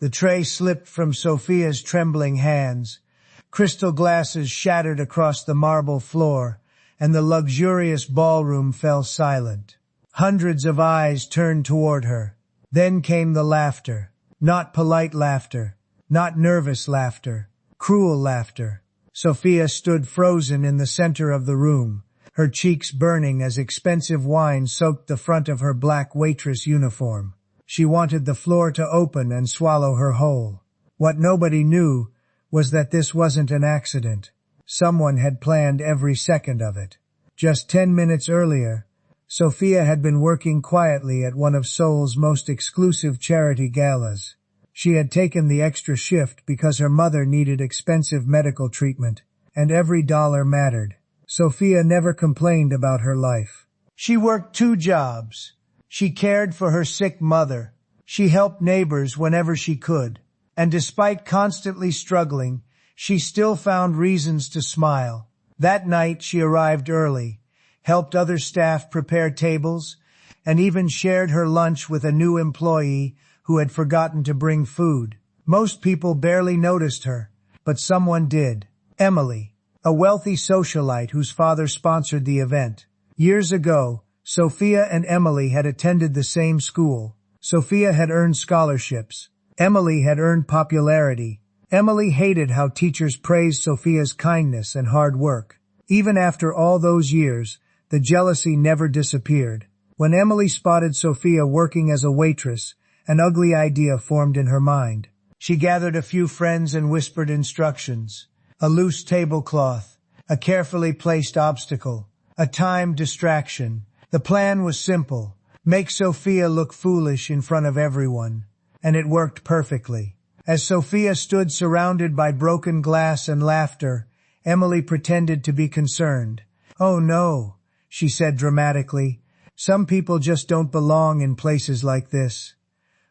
The tray slipped from Sophia's trembling hands. Crystal glasses shattered across the marble floor, and the luxurious ballroom fell silent. Hundreds of eyes turned toward her. Then came the laughter. Not polite laughter. Not nervous laughter. Cruel laughter. Sophia stood frozen in the center of the room, her cheeks burning as expensive wine soaked the front of her black waitress uniform. She wanted the floor to open and swallow her whole. What nobody knew was that this wasn't an accident. Someone had planned every second of it. Just 10 minutes earlier, Sophia had been working quietly at one of Seoul's most exclusive charity galas. She had taken the extra shift because her mother needed expensive medical treatment, and every dollar mattered. Sophia never complained about her life. She worked 2 jobs. She cared for her sick mother. She helped neighbors whenever she could. And despite constantly struggling, she still found reasons to smile. That night she arrived early, helped other staff prepare tables, and even shared her lunch with a new employee who had forgotten to bring food. Most people barely noticed her, but someone did. Emily, a wealthy socialite whose father sponsored the event. Years ago, Sophia and Emily had attended the same school. Sophia had earned scholarships. Emily had earned popularity. Emily hated how teachers praised Sophia's kindness and hard work. Even after all those years, the jealousy never disappeared. When Emily spotted Sophia working as a waitress, an ugly idea formed in her mind. She gathered a few friends and whispered instructions. A loose tablecloth, a carefully placed obstacle, a timed distraction. The plan was simple. Make Sophia look foolish in front of everyone. And it worked perfectly. As Sophia stood surrounded by broken glass and laughter, Emily pretended to be concerned. "Oh no," she said dramatically. "Some people just don't belong in places like this."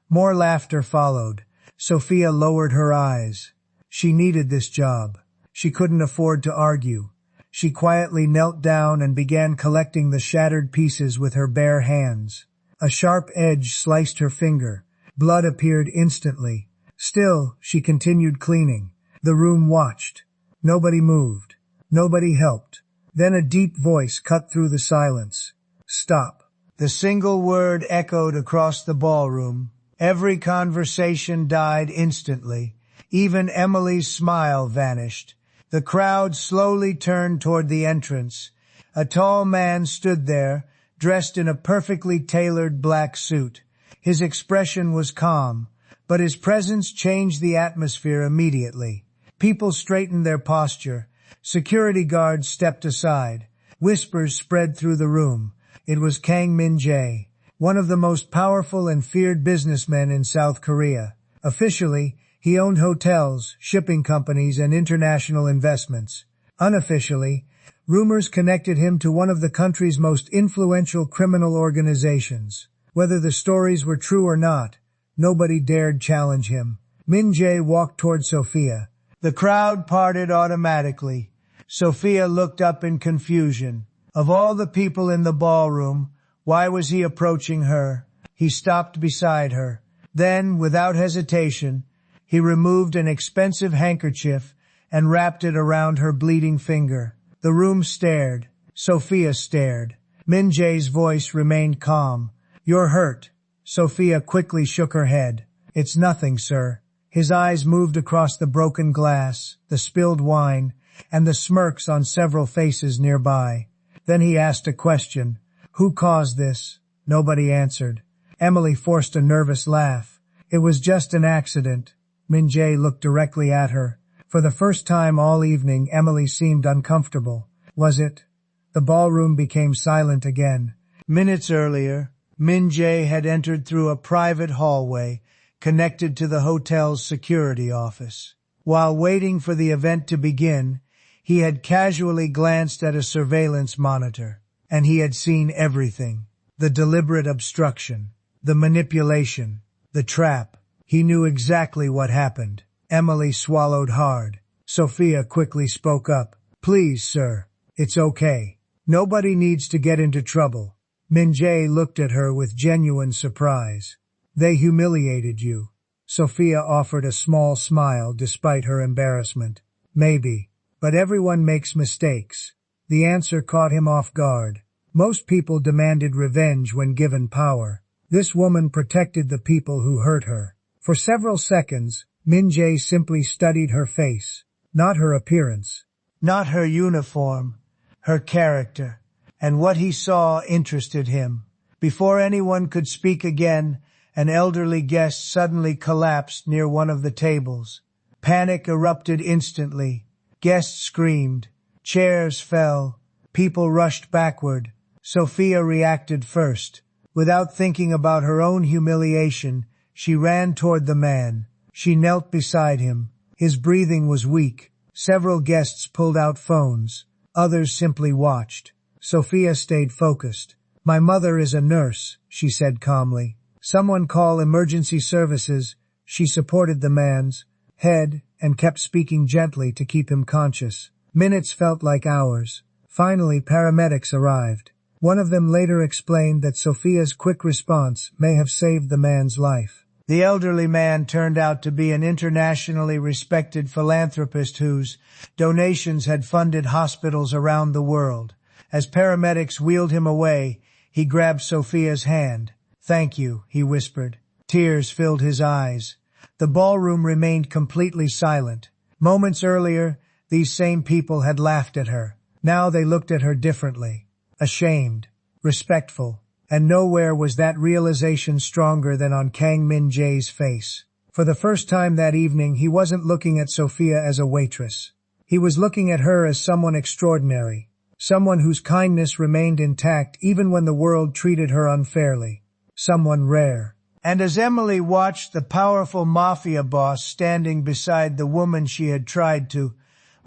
More laughter followed. Sophia lowered her eyes. She needed this job. She couldn't afford to argue. She quietly knelt down and began collecting the shattered pieces with her bare hands. A sharp edge sliced her finger. Blood appeared instantly. Still, she continued cleaning. The room watched. Nobody moved. Nobody helped. Then a deep voice cut through the silence. "Stop." The single word echoed across the ballroom. Every conversation died instantly. Even Emily's smile vanished. The crowd slowly turned toward the entrance. A tall man stood there, dressed in a perfectly tailored black suit. His expression was calm, but his presence changed the atmosphere immediately. People straightened their posture. Security guards stepped aside. Whispers spread through the room. It was Kang Min-jae, one of the most powerful and feared businessmen in South Korea. Officially, he owned hotels, shipping companies, and international investments. Unofficially, rumors connected him to one of the country's most influential criminal organizations. Whether the stories were true or not, nobody dared challenge him. Min-jae walked toward Sophia. The crowd parted automatically. Sophia looked up in confusion. Of all the people in the ballroom, why was he approaching her? He stopped beside her. Then, without hesitation, he removed an expensive handkerchief and wrapped it around her bleeding finger. The room stared. Sophia stared. Min-jae's voice remained calm. "You're hurt." Sophia quickly shook her head. "It's nothing, sir." His eyes moved across the broken glass, the spilled wine, and the smirks on several faces nearby. Then he asked a question. "Who caused this?" Nobody answered. Emily forced a nervous laugh. "It was just an accident." Min-jae looked directly at her. For the first time all evening, Emily seemed uncomfortable. "Was it?" The ballroom became silent again. Minutes earlier, Min-jae had entered through a private hallway connected to the hotel's security office. While waiting for the event to begin, he had casually glanced at a surveillance monitor, and he had seen everything. The deliberate obstruction, the manipulation, the trap. He knew exactly what happened. Emily swallowed hard. Sophia quickly spoke up. "Please, sir. It's okay. Nobody needs to get into trouble." Min-jae looked at her with genuine surprise. "They humiliated you." Sophia offered a small smile despite her embarrassment. Maybe. But everyone makes mistakes. The answer caught him off guard. Most people demanded revenge when given power. This woman protected the people who hurt her. For several seconds, Min-jae simply studied her face, not her appearance, not her uniform, her character. And what he saw interested him. Before anyone could speak again, an elderly guest suddenly collapsed near one of the tables. Panic erupted instantly. Guests screamed. Chairs fell. People rushed backward. Sophia reacted first. Without thinking about her own humiliation, she ran toward the man. She knelt beside him. His breathing was weak. Several guests pulled out phones. Others simply watched. Sophia stayed focused. "My mother is a nurse," she said calmly. "Someone call emergency services." She supported the man's head and kept speaking gently to keep him conscious. Minutes felt like hours. Finally, paramedics arrived. One of them later explained that Sophia's quick response may have saved the man's life. The elderly man turned out to be an internationally respected philanthropist whose donations had funded hospitals around the world. As paramedics wheeled him away, he grabbed Sophia's hand. "Thank you," he whispered. Tears filled his eyes. The ballroom remained completely silent. Moments earlier, these same people had laughed at her. Now they looked at her differently. Ashamed, respectful, and nowhere was that realization stronger than on Kang Min-jae's face. For the first time that evening, he wasn't looking at Sophia as a waitress. He was looking at her as someone extraordinary, someone whose kindness remained intact even when the world treated her unfairly, someone rare. And as Emily watched the powerful Mafia boss standing beside the woman she had tried to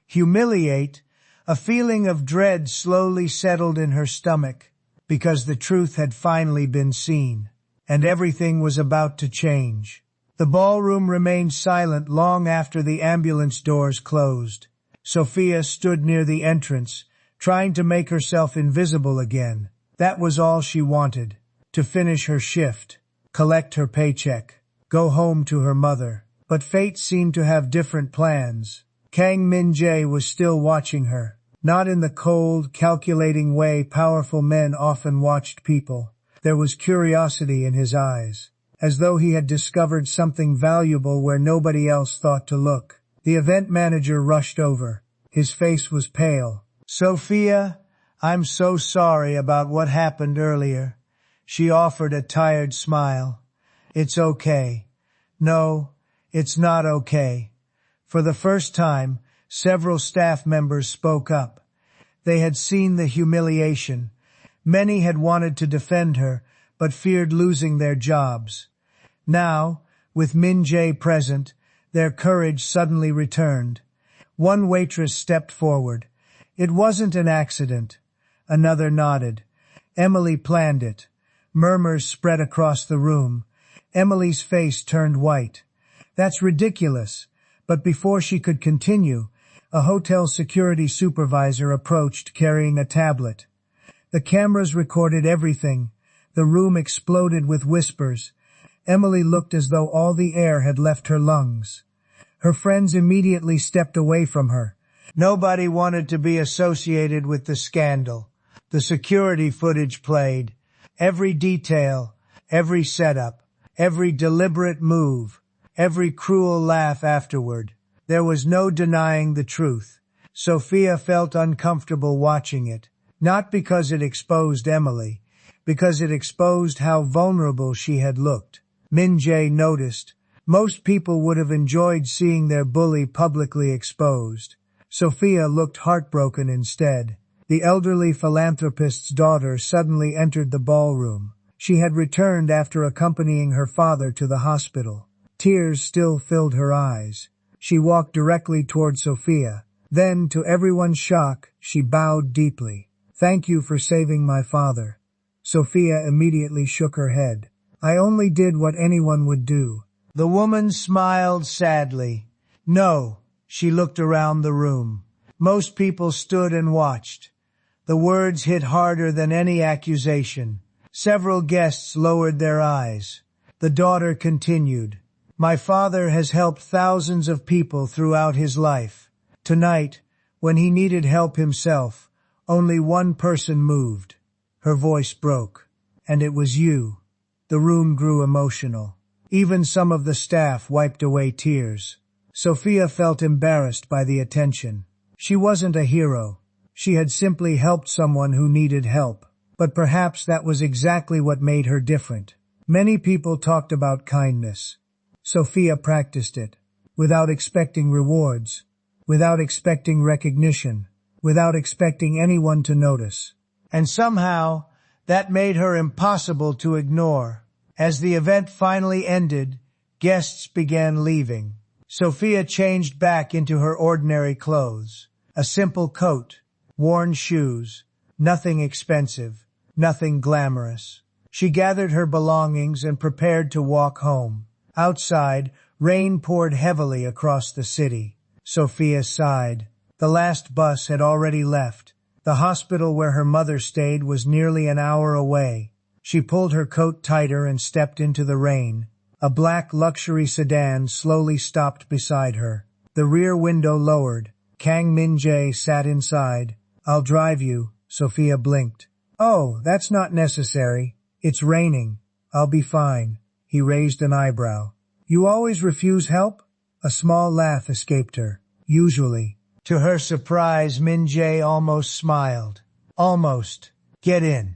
humiliate, a feeling of dread slowly settled in her stomach, because the truth had finally been seen, and everything was about to change. The ballroom remained silent long after the ambulance doors closed. Sophia stood near the entrance, trying to make herself invisible again. That was all she wanted, to finish her shift, collect her paycheck, go home to her mother. But fate seemed to have different plans. Kang Min-jae was still watching her, not in the cold, calculating way powerful men often watched people. There was curiosity in his eyes, as though he had discovered something valuable where nobody else thought to look. The event manager rushed over. His face was pale. "Sophia, I'm so sorry about what happened earlier." She offered a tired smile. "It's okay." "No, it's not okay." For the first time, several staff members spoke up. They had seen the humiliation. Many had wanted to defend her, but feared losing their jobs. Now, with Min-jae present, their courage suddenly returned. One waitress stepped forward. "It wasn't an accident." Another nodded. "Emily planned it." Murmurs spread across the room. Emily's face turned white. "That's ridiculous." But before she could continue, a hotel security supervisor approached carrying a tablet. The cameras recorded everything. The room exploded with whispers. Emily looked as though all the air had left her lungs. Her friends immediately stepped away from her. Nobody wanted to be associated with the scandal. The security footage played. Every detail, every setup, every deliberate move, every cruel laugh afterward. There was no denying the truth. Sophia felt uncomfortable watching it, not because it exposed Emily, because it exposed how vulnerable she had looked. Min-jae noticed. Most people would have enjoyed seeing their bully publicly exposed. Sophia looked heartbroken instead. The elderly philanthropist's daughter suddenly entered the ballroom. She had returned after accompanying her father to the hospital. Tears still filled her eyes. She walked directly toward Sophia. Then, to everyone's shock, she bowed deeply. "Thank you for saving my father." Sophia immediately shook her head. "I only did what anyone would do." The woman smiled sadly. "No." She looked around the room. Most people stood and watched. The words hit harder than any accusation. Several guests lowered their eyes. The daughter continued. My father has helped thousands of people throughout his life. Tonight, when he needed help himself, only one person moved. Her voice broke. And it was you. The room grew emotional. Even some of the staff wiped away tears. Sophia felt embarrassed by the attention. She wasn't a hero. She had simply helped someone who needed help. But perhaps that was exactly what made her different. Many people talked about kindness. Sophia practiced it, without expecting rewards, without expecting recognition, without expecting anyone to notice. And somehow, that made her impossible to ignore. As the event finally ended, guests began leaving. Sophia changed back into her ordinary clothes. A simple coat, worn shoes, nothing expensive, nothing glamorous. She gathered her belongings and prepared to walk home. Outside, rain poured heavily across the city. Sophia sighed. The last bus had already left. The hospital where her mother stayed was nearly an hour away. She pulled her coat tighter and stepped into the rain. A black luxury sedan slowly stopped beside her. The rear window lowered. Kang Min-jae sat inside. "I'll drive you," Sophia blinked. "Oh, that's not necessary. It's raining. I'll be fine." He raised an eyebrow. "You always refuse help?" A small laugh escaped her. "Usually." To her surprise, Min-jae almost smiled. "Almost. Get in."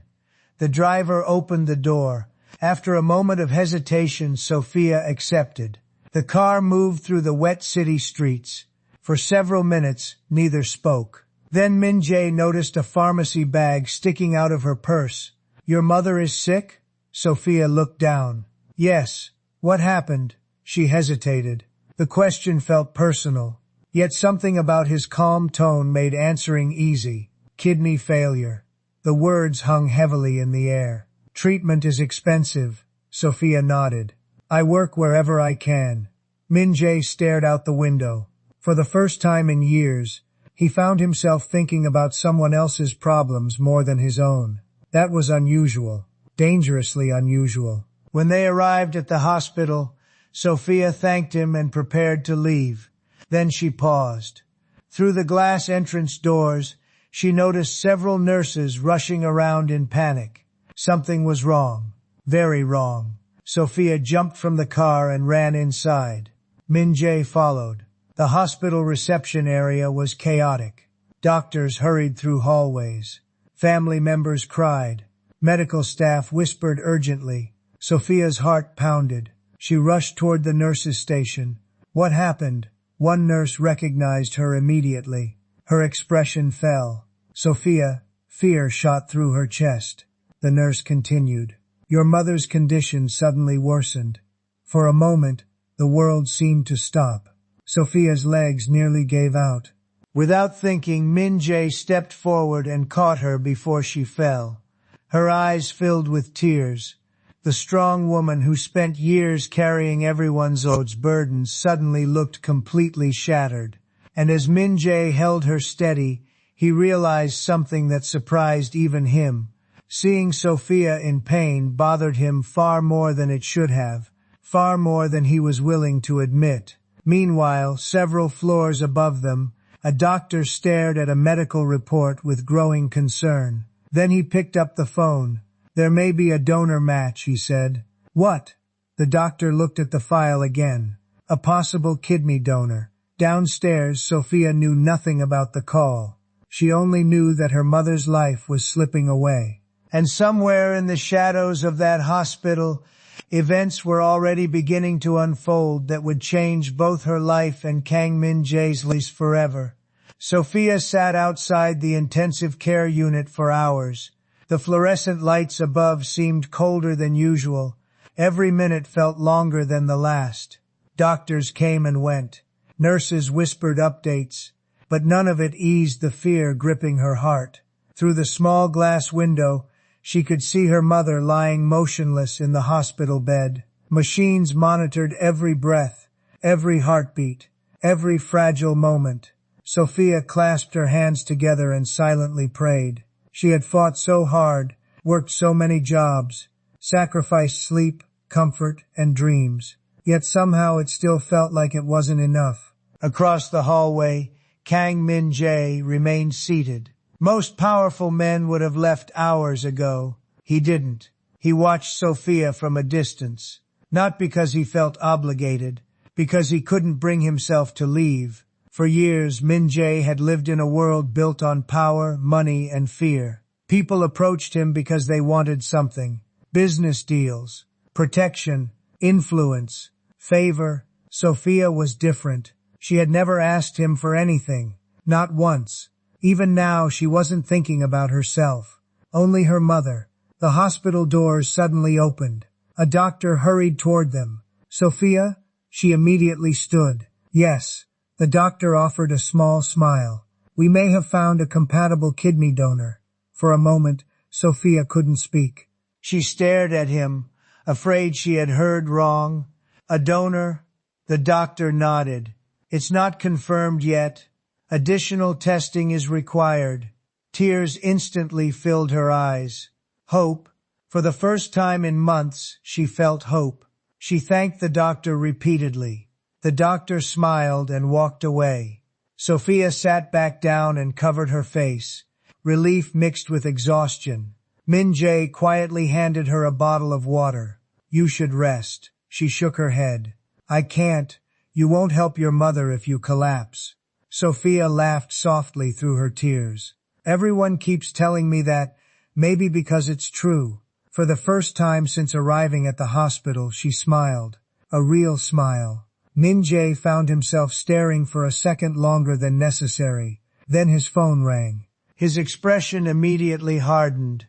The driver opened the door. After a moment of hesitation, Sophia accepted. The car moved through the wet city streets. For several minutes, neither spoke. Then Min-jae noticed a pharmacy bag sticking out of her purse. "Your mother is sick?" Sophia looked down. "Yes." "What happened?" She hesitated. The question felt personal. Yet something about his calm tone made answering easy. "Kidney failure." The words hung heavily in the air. "Treatment is expensive." Sophia nodded. "I work wherever I can." Min-jae stared out the window. For the first time in years, he found himself thinking about someone else's problems more than his own. That was unusual. Dangerously unusual. When they arrived at the hospital, Sophia thanked him and prepared to leave. Then she paused. Through the glass entrance doors, she noticed several nurses rushing around in panic. Something was wrong. Very wrong. Sophia jumped from the car and ran inside. Min-jae followed. The hospital reception area was chaotic. Doctors hurried through hallways. Family members cried. Medical staff whispered urgently. Sophia's heart pounded. She rushed toward the nurse's station. "What happened?" One nurse recognized her immediately. Her expression fell. "Sophia," fear shot through her chest. The nurse continued. "Your mother's condition suddenly worsened." For a moment, the world seemed to stop. Sophia's legs nearly gave out. Without thinking, Min-jae stepped forward and caught her before she fell. Her eyes filled with tears. The strong woman who spent years carrying everyone's burdens suddenly looked completely shattered. And as Min-jae held her steady, he realized something that surprised even him. Seeing Sophia in pain bothered him far more than it should have, far more than he was willing to admit. Meanwhile, several floors above them, a doctor stared at a medical report with growing concern. Then he picked up the phone. "There may be a donor match," he said. "What?" The doctor looked at the file again. "A possible kidney donor." Downstairs, Sophia knew nothing about the call. She only knew that her mother's life was slipping away. And somewhere in the shadows of that hospital, events were already beginning to unfold that would change both her life and Kang Min-jae's life forever. Sophia sat outside the intensive care unit for hours. The fluorescent lights above seemed colder than usual. Every minute felt longer than the last. Doctors came and went. Nurses whispered updates. But none of it eased the fear gripping her heart. Through the small glass window, she could see her mother lying motionless in the hospital bed. Machines monitored every breath, every heartbeat, every fragile moment. Sophia clasped her hands together and silently prayed. She had fought so hard, worked so many jobs, sacrificed sleep, comfort, and dreams. yet somehow it still felt like it wasn't enough. Across the hallway, Kang Min-jae remained seated. Most powerful men would have left hours ago. He didn't. He watched Sophia from a distance, not because he felt obligated, because he couldn't bring himself to leave. For years, Min-jae had lived in a world built on power, money, and fear. People approached him because they wanted something. Business deals, protection, influence, favor. Sophia was different. She had never asked him for anything. Not once. Even now, she wasn't thinking about herself. Only her mother. The hospital doors suddenly opened. A doctor hurried toward them. Sophia? She immediately stood. Yes. The doctor offered a small smile. We may have found a compatible kidney donor. For a moment, Sophia couldn't speak. She stared at him, afraid she had heard wrong. A donor? The doctor nodded. It's not confirmed yet. Additional testing is required. Tears instantly filled her eyes. Hope. For the first time in months, she felt hope. She thanked the doctor repeatedly. The doctor smiled and walked away. Sophia sat back down and covered her face, relief mixed with exhaustion. Min-jae quietly handed her a bottle of water. You should rest. She shook her head. I can't. You won't help your mother if you collapse. Sophia laughed softly through her tears. Everyone keeps telling me that, maybe because it's true. For the first time since arriving at the hospital, she smiled. A real smile. Min-jae found himself staring for a second longer than necessary. Then his phone rang. His expression immediately hardened.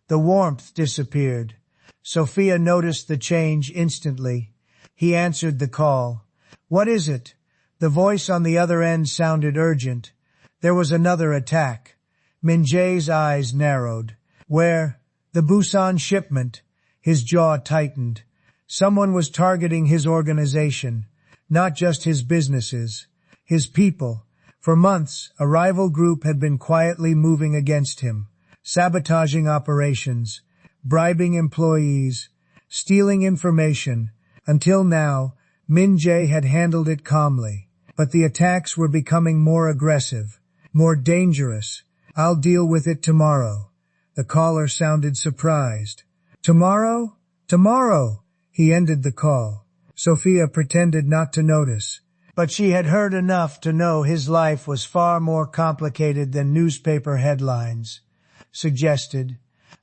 The warmth disappeared. Sophia noticed the change instantly. He answered the call. What is it? The voice on the other end sounded urgent. There was another attack. Min-jae's eyes narrowed. Where? The Busan shipment. His jaw tightened. Someone was targeting his organization, not just his businesses, his people. For months, a rival group had been quietly moving against him, sabotaging operations, bribing employees, stealing information. Until now, Min-jae had handled it calmly. But the attacks were becoming more aggressive, more dangerous. I'll deal with it tomorrow. The caller sounded surprised. Tomorrow? Tomorrow! He ended the call. Sophia pretended not to notice. But she had heard enough to know his life was far more complicated than newspaper headlines suggested.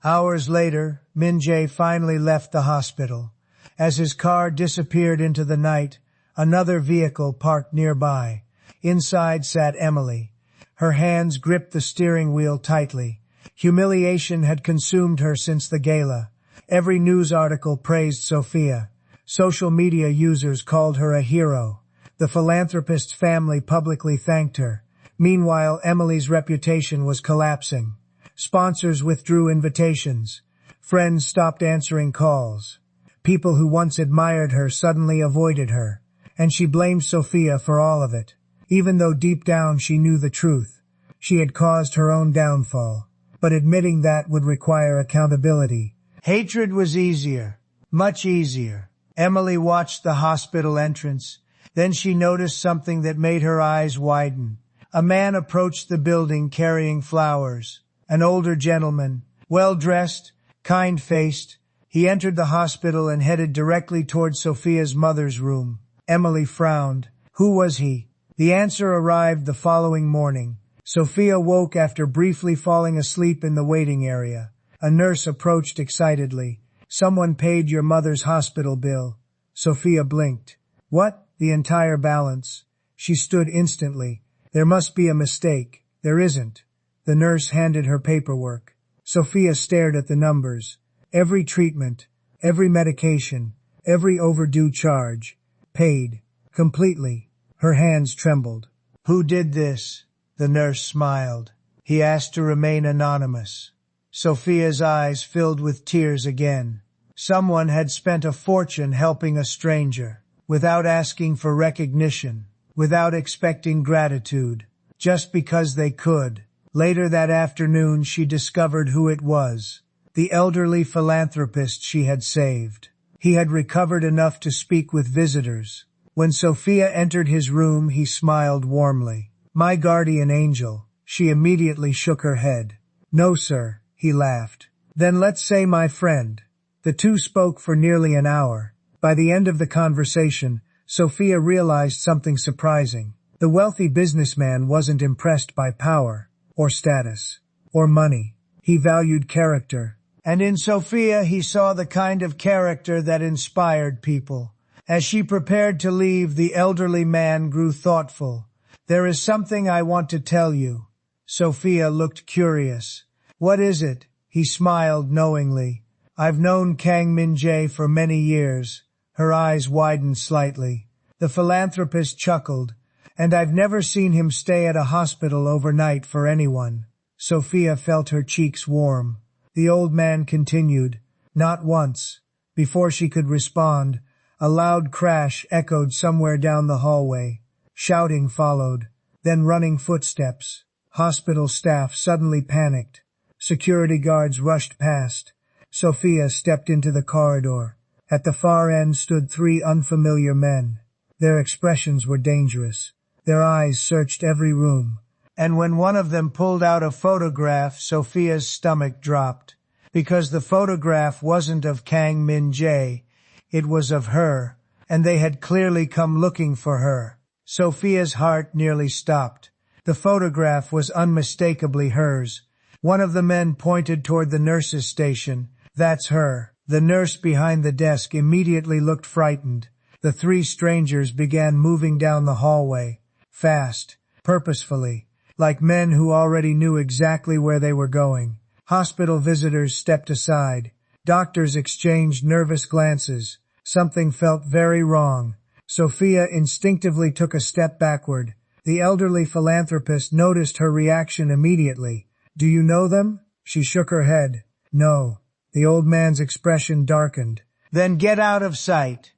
Hours later, Min-jae finally left the hospital. As his car disappeared into the night, another vehicle parked nearby. Inside sat Emily. Her hands gripped the steering wheel tightly. Humiliation had consumed her since the gala. Every news article praised Sophia. Social media users called her a hero. The philanthropist's family publicly thanked her. Meanwhile, Emily's reputation was collapsing. Sponsors withdrew invitations. Friends stopped answering calls. People who once admired her suddenly avoided her. And she blamed Sophia for all of it. Even though deep down she knew the truth. She had caused her own downfall. But admitting that would require accountability. Hatred was easier. Much easier. Emily watched the hospital entrance. Then she noticed something that made her eyes widen. A man approached the building carrying flowers. An older gentleman, well-dressed, kind-faced. He entered the hospital and headed directly toward Sophia's mother's room. Emily frowned. Who was he? The answer arrived the following morning. Sophia woke after briefly falling asleep in the waiting area. A nurse approached excitedly. Someone paid your mother's hospital bill. Sophia blinked. What? The entire balance. She stood instantly. There must be a mistake. There isn't. The nurse handed her paperwork. Sophia stared at the numbers. Every treatment, every medication, every overdue charge. Paid. Completely. Her hands trembled. Who did this? The nurse smiled. He asked to remain anonymous. Sophia's eyes filled with tears again. Someone had spent a fortune helping a stranger, without asking for recognition, without expecting gratitude, just because they could. Later that afternoon she discovered who it was. The elderly philanthropist she had saved. He had recovered enough to speak with visitors. When Sophia entered his room, he smiled warmly. "My guardian angel." She immediately shook her head. "No, sir," he laughed. "Then let's say my friend." The two spoke for nearly an hour. By the end of the conversation, Sophia realized something surprising. The wealthy businessman wasn't impressed by power, or status, or money. He valued character. And in Sophia he saw the kind of character that inspired people. As she prepared to leave, the elderly man grew thoughtful. "There is something I want to tell you." Sophia looked curious. "What is it?" He smiled knowingly. "I've known Kang Min-jae for many years." Her eyes widened slightly. The philanthropist chuckled. "And I've never seen him stay at a hospital overnight for anyone." Sophia felt her cheeks warm. The old man continued, "Not once." Before she could respond, a loud crash echoed somewhere down the hallway. Shouting followed, then running footsteps. Hospital staff suddenly panicked. Security guards rushed past. Sophia stepped into the corridor. At the far end stood three unfamiliar men. Their expressions were dangerous. Their eyes searched every room. And when one of them pulled out a photograph, Sophia's stomach dropped. Because the photograph wasn't of Kang Min-jae, it was of her, and they had clearly come looking for her. Sophia's heart nearly stopped. The photograph was unmistakably hers. One of the men pointed toward the nurse's station. "That's her." The nurse behind the desk immediately looked frightened. The three strangers began moving down the hallway. Fast, purposefully, like men who already knew exactly where they were going. Hospital visitors stepped aside. Doctors exchanged nervous glances. Something felt very wrong. Sophia instinctively took a step backward. The elderly philanthropist noticed her reaction immediately. "Do you know them?" She shook her head. "No." The old man's expression darkened. "Then get out of sight."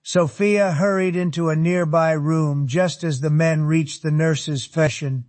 Sophia hurried into a nearby room just as the men reached the nurse's station.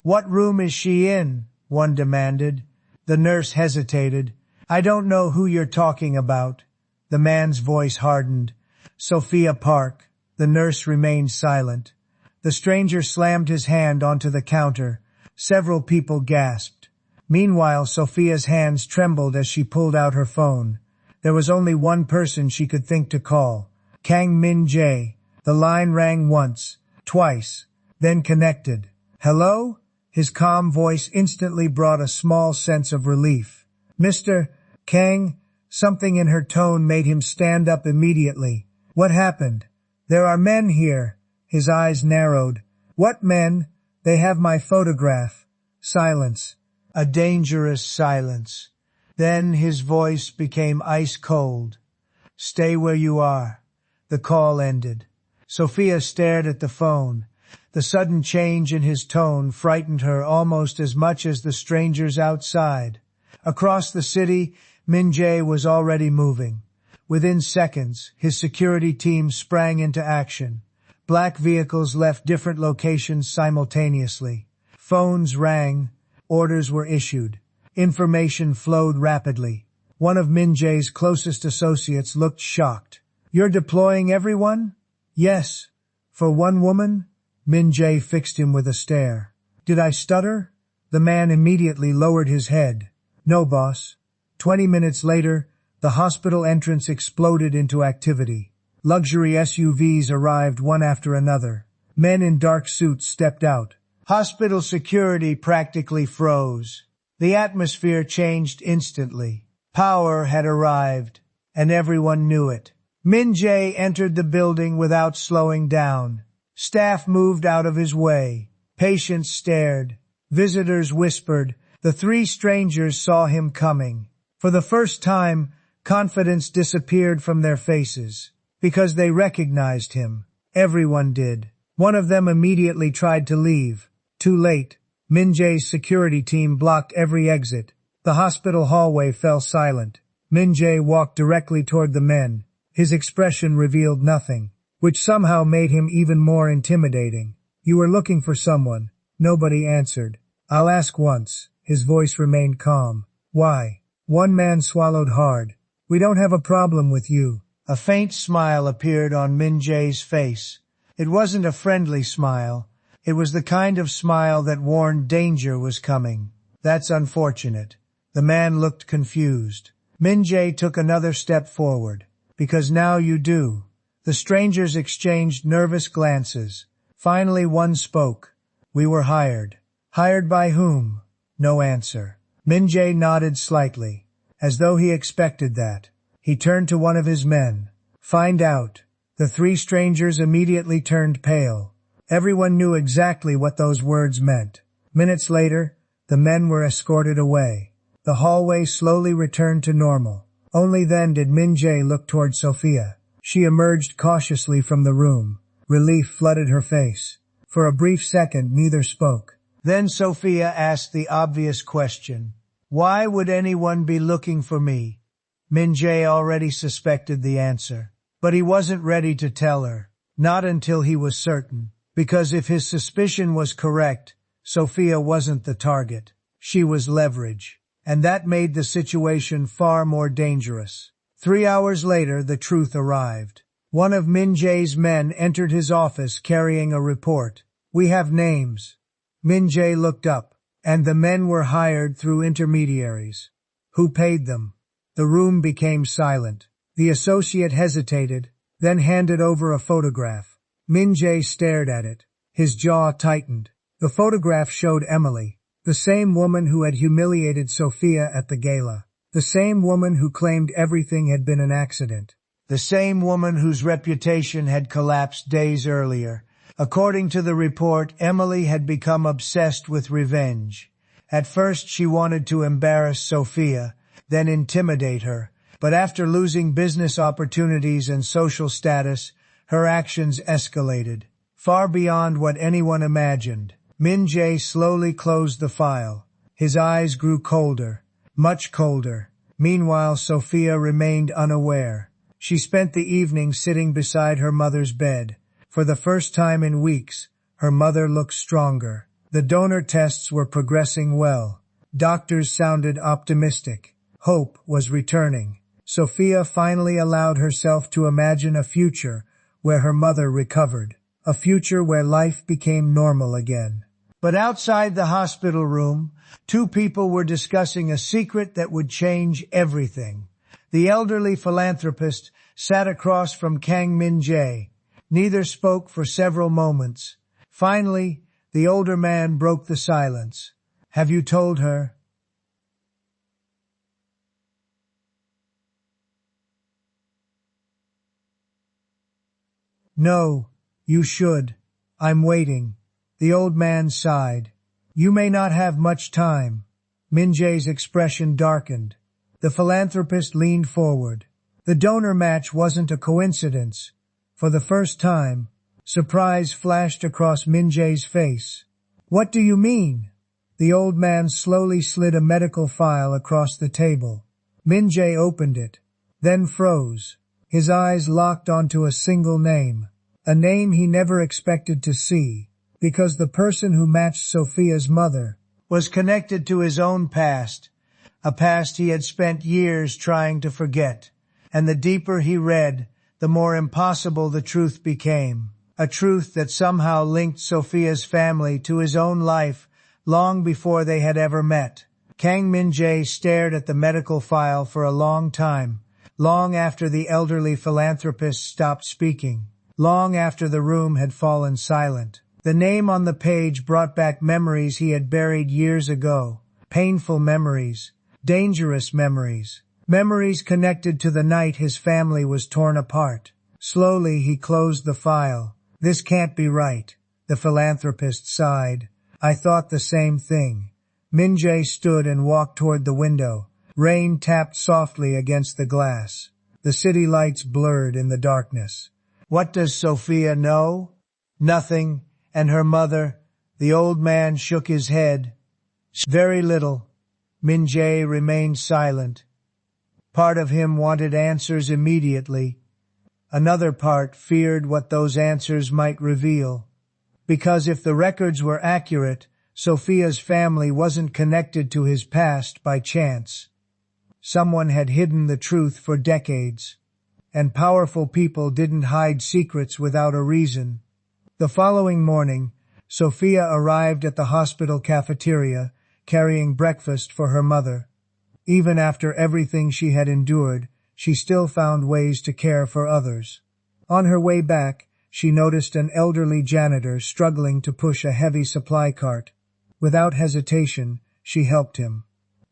"What room is she in?" one demanded. The nurse hesitated. "I don't know who you're talking about." The man's voice hardened. "Sophia Park." The nurse remained silent. The stranger slammed his hand onto the counter. Several people gasped. Meanwhile, Sophia's hands trembled as she pulled out her phone. There was only one person she could think to call. Kang Min-jae. The line rang once, twice, then connected. "Hello?" His calm voice instantly brought a small sense of relief. "Mr. Kang?" Something in her tone made him stand up immediately. "What happened?" "There are men here." His eyes narrowed. "What men?" "They have my photograph." Silence. A dangerous silence. Then his voice became ice cold. "Stay where you are." The call ended. Sophia stared at the phone. The sudden change in his tone frightened her almost as much as the strangers outside. Across the city, Min-jae was already moving. Within seconds, his security team sprang into action. Black vehicles left different locations simultaneously. Phones rang. Orders were issued. Information flowed rapidly. One of Min-jae's closest associates looked shocked. "You're deploying everyone?" "Yes." "For one woman?" Min-jae fixed him with a stare. "Did I stutter?" The man immediately lowered his head. "No, boss." 20 minutes later, the hospital entrance exploded into activity. Luxury SUVs arrived one after another. Men in dark suits stepped out. Hospital security practically froze. The atmosphere changed instantly. Power had arrived, and everyone knew it. Min-jae entered the building without slowing down. Staff moved out of his way. Patients stared. Visitors whispered. The three strangers saw him coming. For the first time, confidence disappeared from their faces. Because they recognized him. Everyone did. One of them immediately tried to leave. Too late. Min-jae's security team blocked every exit. The hospital hallway fell silent. Min-jae walked directly toward the men. His expression revealed nothing, which somehow made him even more intimidating. "You were looking for someone." Nobody answered. "I'll ask once." His voice remained calm. "Why?" One man swallowed hard. "We don't have a problem with you." A faint smile appeared on Min Jae's face. It wasn't a friendly smile. It was the kind of smile that warned danger was coming. That's unfortunate. The man looked confused. Min Jae took another step forward. Because now you do. The strangers exchanged nervous glances. Finally one spoke. We were hired. Hired by whom? No answer. Min Jae nodded slightly, as though he expected that. He turned to one of his men. Find out. The three strangers immediately turned pale. Everyone knew exactly what those words meant. Minutes later, the men were escorted away. The hallway slowly returned to normal. Only then did Min Jae look toward Sophia. She emerged cautiously from the room. Relief flooded her face. For a brief second, neither spoke. Then Sophia asked the obvious question. Why would anyone be looking for me? Min Jae already suspected the answer. But he wasn't ready to tell her. Not until he was certain. Because if his suspicion was correct, Sophia wasn't the target. She was leverage. And that made the situation far more dangerous. 3 hours later, the truth arrived. One of Min Jae's men entered his office carrying a report. We have names. Min Jae looked up, and the men were hired through intermediaries. Who paid them? The room became silent. The associate hesitated, then handed over a photograph. Min Jae stared at it. His jaw tightened. The photograph showed Emily, the same woman who had humiliated Sophia at the gala. The same woman who claimed everything had been an accident. The same woman whose reputation had collapsed days earlier. According to the report, Emily had become obsessed with revenge. At first she wanted to embarrass Sophia, then intimidate her. But after losing business opportunities and social status, her actions escalated. Far beyond what anyone imagined. Min Jae slowly closed the file. His eyes grew colder. Much colder. Meanwhile, Sophia remained unaware. She spent the evening sitting beside her mother's bed. For the first time in weeks, her mother looked stronger. The donor tests were progressing well. Doctors sounded optimistic. Hope was returning. Sophia finally allowed herself to imagine a future where her mother recovered. A future where life became normal again. But outside the hospital room, two people were discussing a secret that would change everything. The elderly philanthropist sat across from Kang Min Jae. Neither spoke for several moments. Finally, the older man broke the silence. Have you told her? No, you should. I'm waiting. The old man sighed. You may not have much time. Min Jae's expression darkened. The philanthropist leaned forward. The donor match wasn't a coincidence. For the first time, surprise flashed across Min Jae's face. What do you mean? The old man slowly slid a medical file across the table. Min Jae opened it, then froze. His eyes locked onto a single name. A name he never expected to see. Because the person who matched Sophia's mother was connected to his own past, a past he had spent years trying to forget. And the deeper he read, the more impossible the truth became. A truth that somehow linked Sophia's family to his own life long before they had ever met. Kang Min Jae stared at the medical file for a long time, long after the elderly philanthropist stopped speaking, long after the room had fallen silent. The name on the page brought back memories he had buried years ago. Painful memories. Dangerous memories. Memories connected to the night his family was torn apart. Slowly he closed the file. This can't be right. The philanthropist sighed. I thought the same thing. Min Jae stood and walked toward the window. Rain tapped softly against the glass. The city lights blurred in the darkness. What does Sophia know? Nothing. And her mother? The old man shook his head. Very little. Min Jae remained silent. Part of him wanted answers immediately. Another part feared what those answers might reveal. Because if the records were accurate, Sophia's family wasn't connected to his past by chance. Someone had hidden the truth for decades. and powerful people didn't hide secrets without a reason. The following morning, Sophia arrived at the hospital cafeteria, carrying breakfast for her mother. Even after everything she had endured, she still found ways to care for others. On her way back, she noticed an elderly janitor struggling to push a heavy supply cart. Without hesitation, she helped him.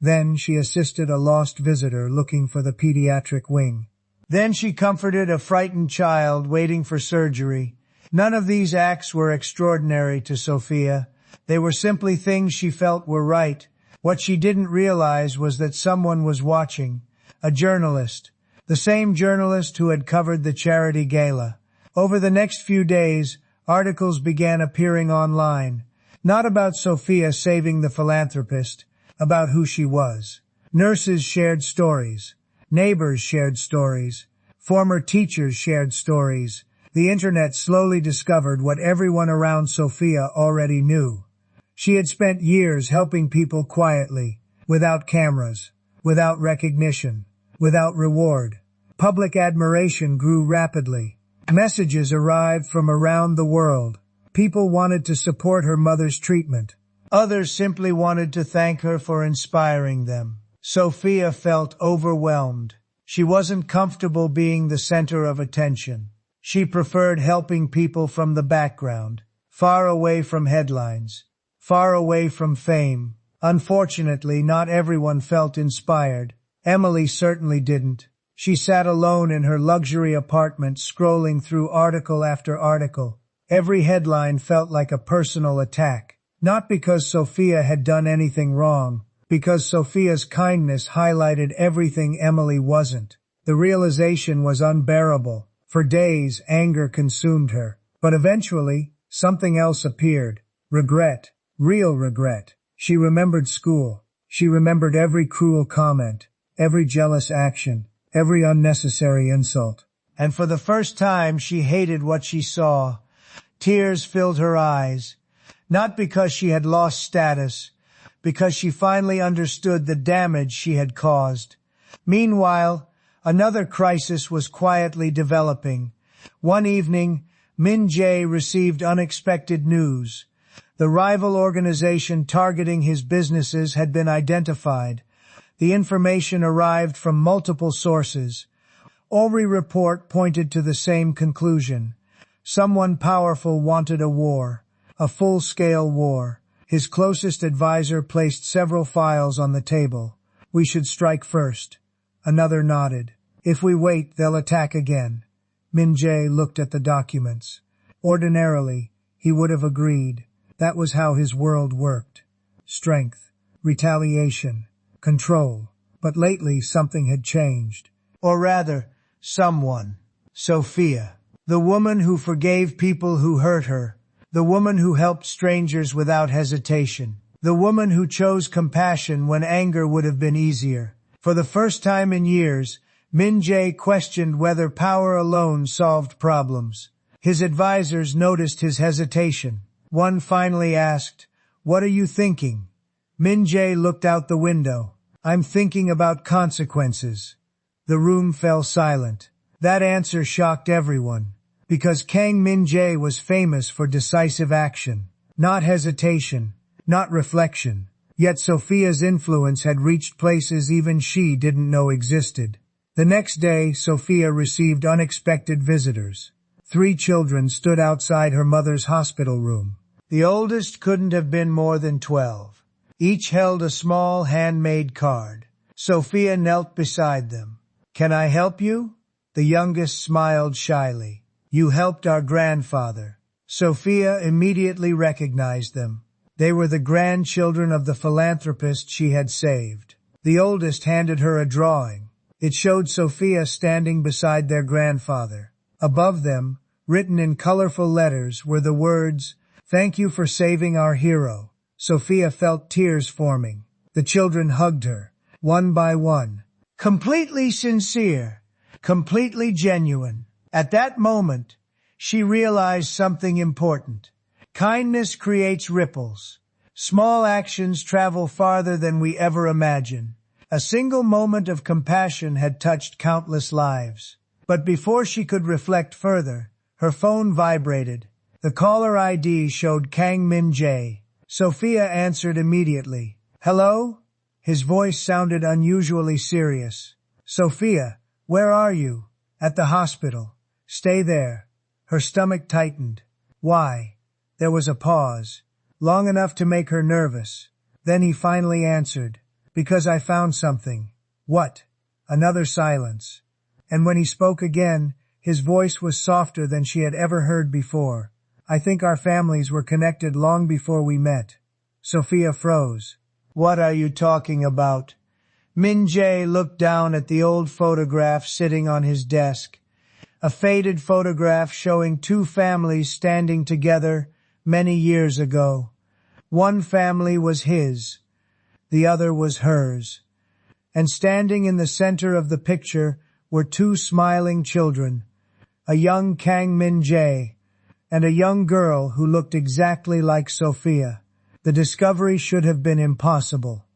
Then she assisted a lost visitor looking for the pediatric wing. Then she comforted a frightened child waiting for surgery. None of these acts were extraordinary to Sophia. They were simply things she felt were right. What she didn't realize was that someone was watching. A journalist. The same journalist who had covered the charity gala. Over the next few days, articles began appearing online. Not about Sophia saving the philanthropist, about who she was. Nurses shared stories. Neighbors shared stories. Former teachers shared stories. The internet slowly discovered what everyone around Sophia already knew. She had spent years helping people quietly, without cameras, without recognition, without reward. Public admiration grew rapidly. Messages arrived from around the world. People wanted to support her mother's treatment. Others simply wanted to thank her for inspiring them. Sophia felt overwhelmed. She wasn't comfortable being the center of attention. She preferred helping people from the background, far away from headlines, far away from fame. Unfortunately, not everyone felt inspired. Emily certainly didn't. She sat alone in her luxury apartment scrolling through article after article. Every headline felt like a personal attack. Not because Sophia had done anything wrong, because Sophia's kindness highlighted everything Emily wasn't. The realization was unbearable. For days, anger consumed her. But eventually, something else appeared. Regret. Real regret. She remembered school. She remembered every cruel comment, every jealous action, every unnecessary insult. And for the first time, she hated what she saw. Tears filled her eyes. Not because she had lost status, because she finally understood the damage she had caused. Meanwhile, another crisis was quietly developing. One evening, Min Jae received unexpected news. The rival organization targeting his businesses had been identified. The information arrived from multiple sources. Every report pointed to the same conclusion. Someone powerful wanted a war. A full-scale war. His closest advisor placed several files on the table. We should strike first. Another nodded. If we wait, they'll attack again. Min Jae looked at the documents. Ordinarily, he would have agreed. That was how his world worked. Strength, retaliation, control. But lately something had changed. Or rather, someone. Sophia. The woman who forgave people who hurt her. The woman who helped strangers without hesitation. The woman who chose compassion when anger would have been easier. For the first time in years, Min Jae questioned whether power alone solved problems. His advisors noticed his hesitation. One finally asked, "What are you thinking?" Min Jae looked out the window. "I'm thinking about consequences." The room fell silent. That answer shocked everyone. Because Kang Min Jae was famous for decisive action, not hesitation, not reflection. Yet Sophia's influence had reached places even she didn't know existed. The next day, Sophia received unexpected visitors. 3 children stood outside her mother's hospital room. The oldest couldn't have been more than 12. Each held a small handmade card. Sophia knelt beside them. "Can I help you?" The youngest smiled shyly. "You helped our grandfather." Sophia immediately recognized them. They were the grandchildren of the philanthropist she had saved. The oldest handed her a drawing. It showed Sophia standing beside their grandfather. Above them, written in colorful letters, were the words, "Thank you for saving our hero." Sophia felt tears forming. The children hugged her, one by one. Completely sincere, completely genuine. At that moment, she realized something important. Kindness creates ripples. Small actions travel farther than we ever imagine. A single moment of compassion had touched countless lives. But before she could reflect further, her phone vibrated. The caller ID showed Kang Min-jae. Sophia answered immediately. "Hello?" His voice sounded unusually serious. "Sophia, where are you?" "At the hospital." "Stay there." Her stomach tightened. "Why?" There was a pause, long enough to make her nervous. Then he finally answered. "Because I found something." "What?" Another silence. And when he spoke again, his voice was softer than she had ever heard before. "I think our families were connected long before we met." Sophia froze. "What are you talking about?" Min-jae looked down at the old photograph sitting on his desk. A faded photograph showing two families standing together many years ago. One family was his, the other was hers. And standing in the center of the picture were two smiling children, a young Kang Min-jae and a young girl who looked exactly like Sophia. The discovery should have been impossible.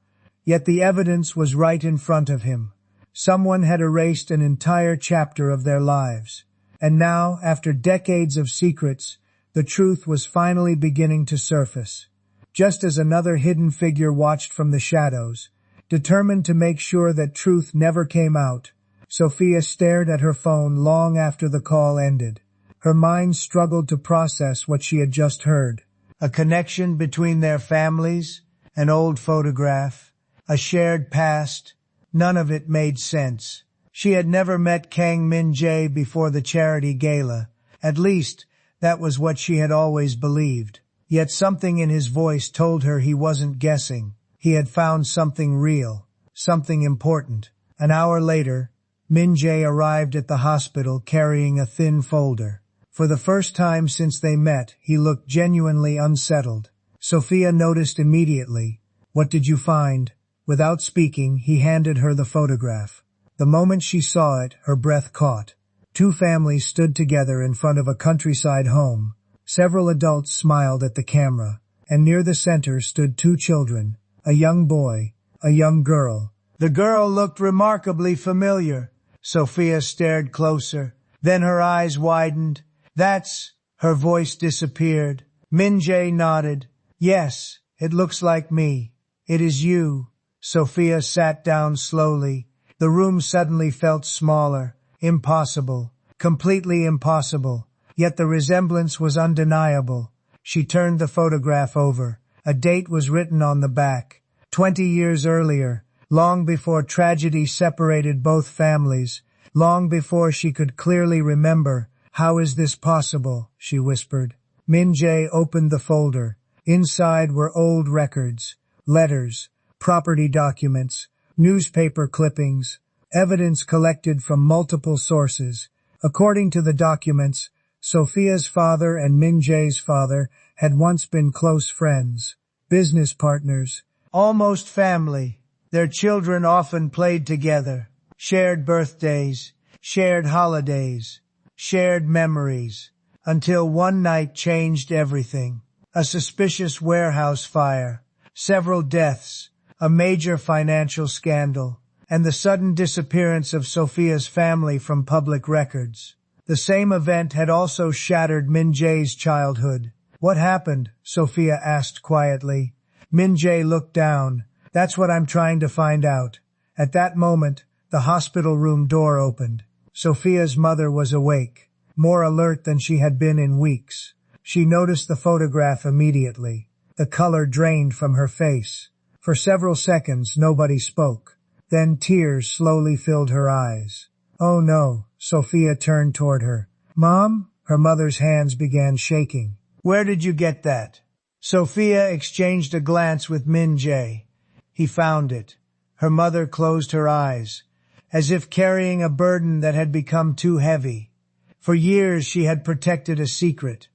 Yet the evidence was right in front of him. Someone had erased an entire chapter of their lives. And now, after decades of secrets, the truth was finally beginning to surface. Just as another hidden figure watched from the shadows, determined to make sure that truth never came out, Sophia stared at her phone long after the call ended. Her mind struggled to process what she had just heard. A connection between their families, an old photograph, a shared past. None of it made sense. She had never met Kang Min-jae before the charity gala. At least, that was what she had always believed. Yet something in his voice told her he wasn't guessing. He had found something real, something important. An hour later, Min-jae arrived at the hospital carrying a thin folder. For the first time since they met, he looked genuinely unsettled. Sophia noticed immediately. "What did you find?" Without speaking, he handed her the photograph. The moment she saw it, her breath caught. Two families stood together in front of a countryside home. Several adults smiled at the camera, and near the center stood two children, a young boy, a young girl. The girl looked remarkably familiar. Sophia stared closer. Then her eyes widened. "That's..." Her voice disappeared. Min-jae nodded. "Yes, it looks like me. It is you." Sophia sat down slowly. The room suddenly felt smaller. Impossible. Completely impossible. Yet the resemblance was undeniable. She turned the photograph over. A date was written on the back. 20 years earlier, long before tragedy separated both families, long before she could clearly remember. "How is this possible?" she whispered. Min-jae opened the folder. Inside were old records, letters, property documents, newspaper clippings, evidence collected from multiple sources. According to the documents, Sophia's father and Min-jae's father had once been close friends, business partners, almost family. Their children often played together, shared birthdays, shared holidays, shared memories, until one night changed everything. A suspicious warehouse fire, several deaths, a major financial scandal, and the sudden disappearance of Sophia's family from public records. The same event had also shattered Min-jae's childhood. "What happened?" Sophia asked quietly. Min-jae looked down. "That's what I'm trying to find out." At that moment, the hospital room door opened. Sophia's mother was awake, more alert than she had been in weeks. She noticed the photograph immediately. The color drained from her face. For several seconds, nobody spoke. Then tears slowly filled her eyes. "Oh no," Sophia turned toward her. "Mom?" Her mother's hands began shaking. "Where did you get that?" Sophia exchanged a glance with Min-jae. He found it. Her mother closed her eyes, as if carrying a burden that had become too heavy. For years she had protected a secret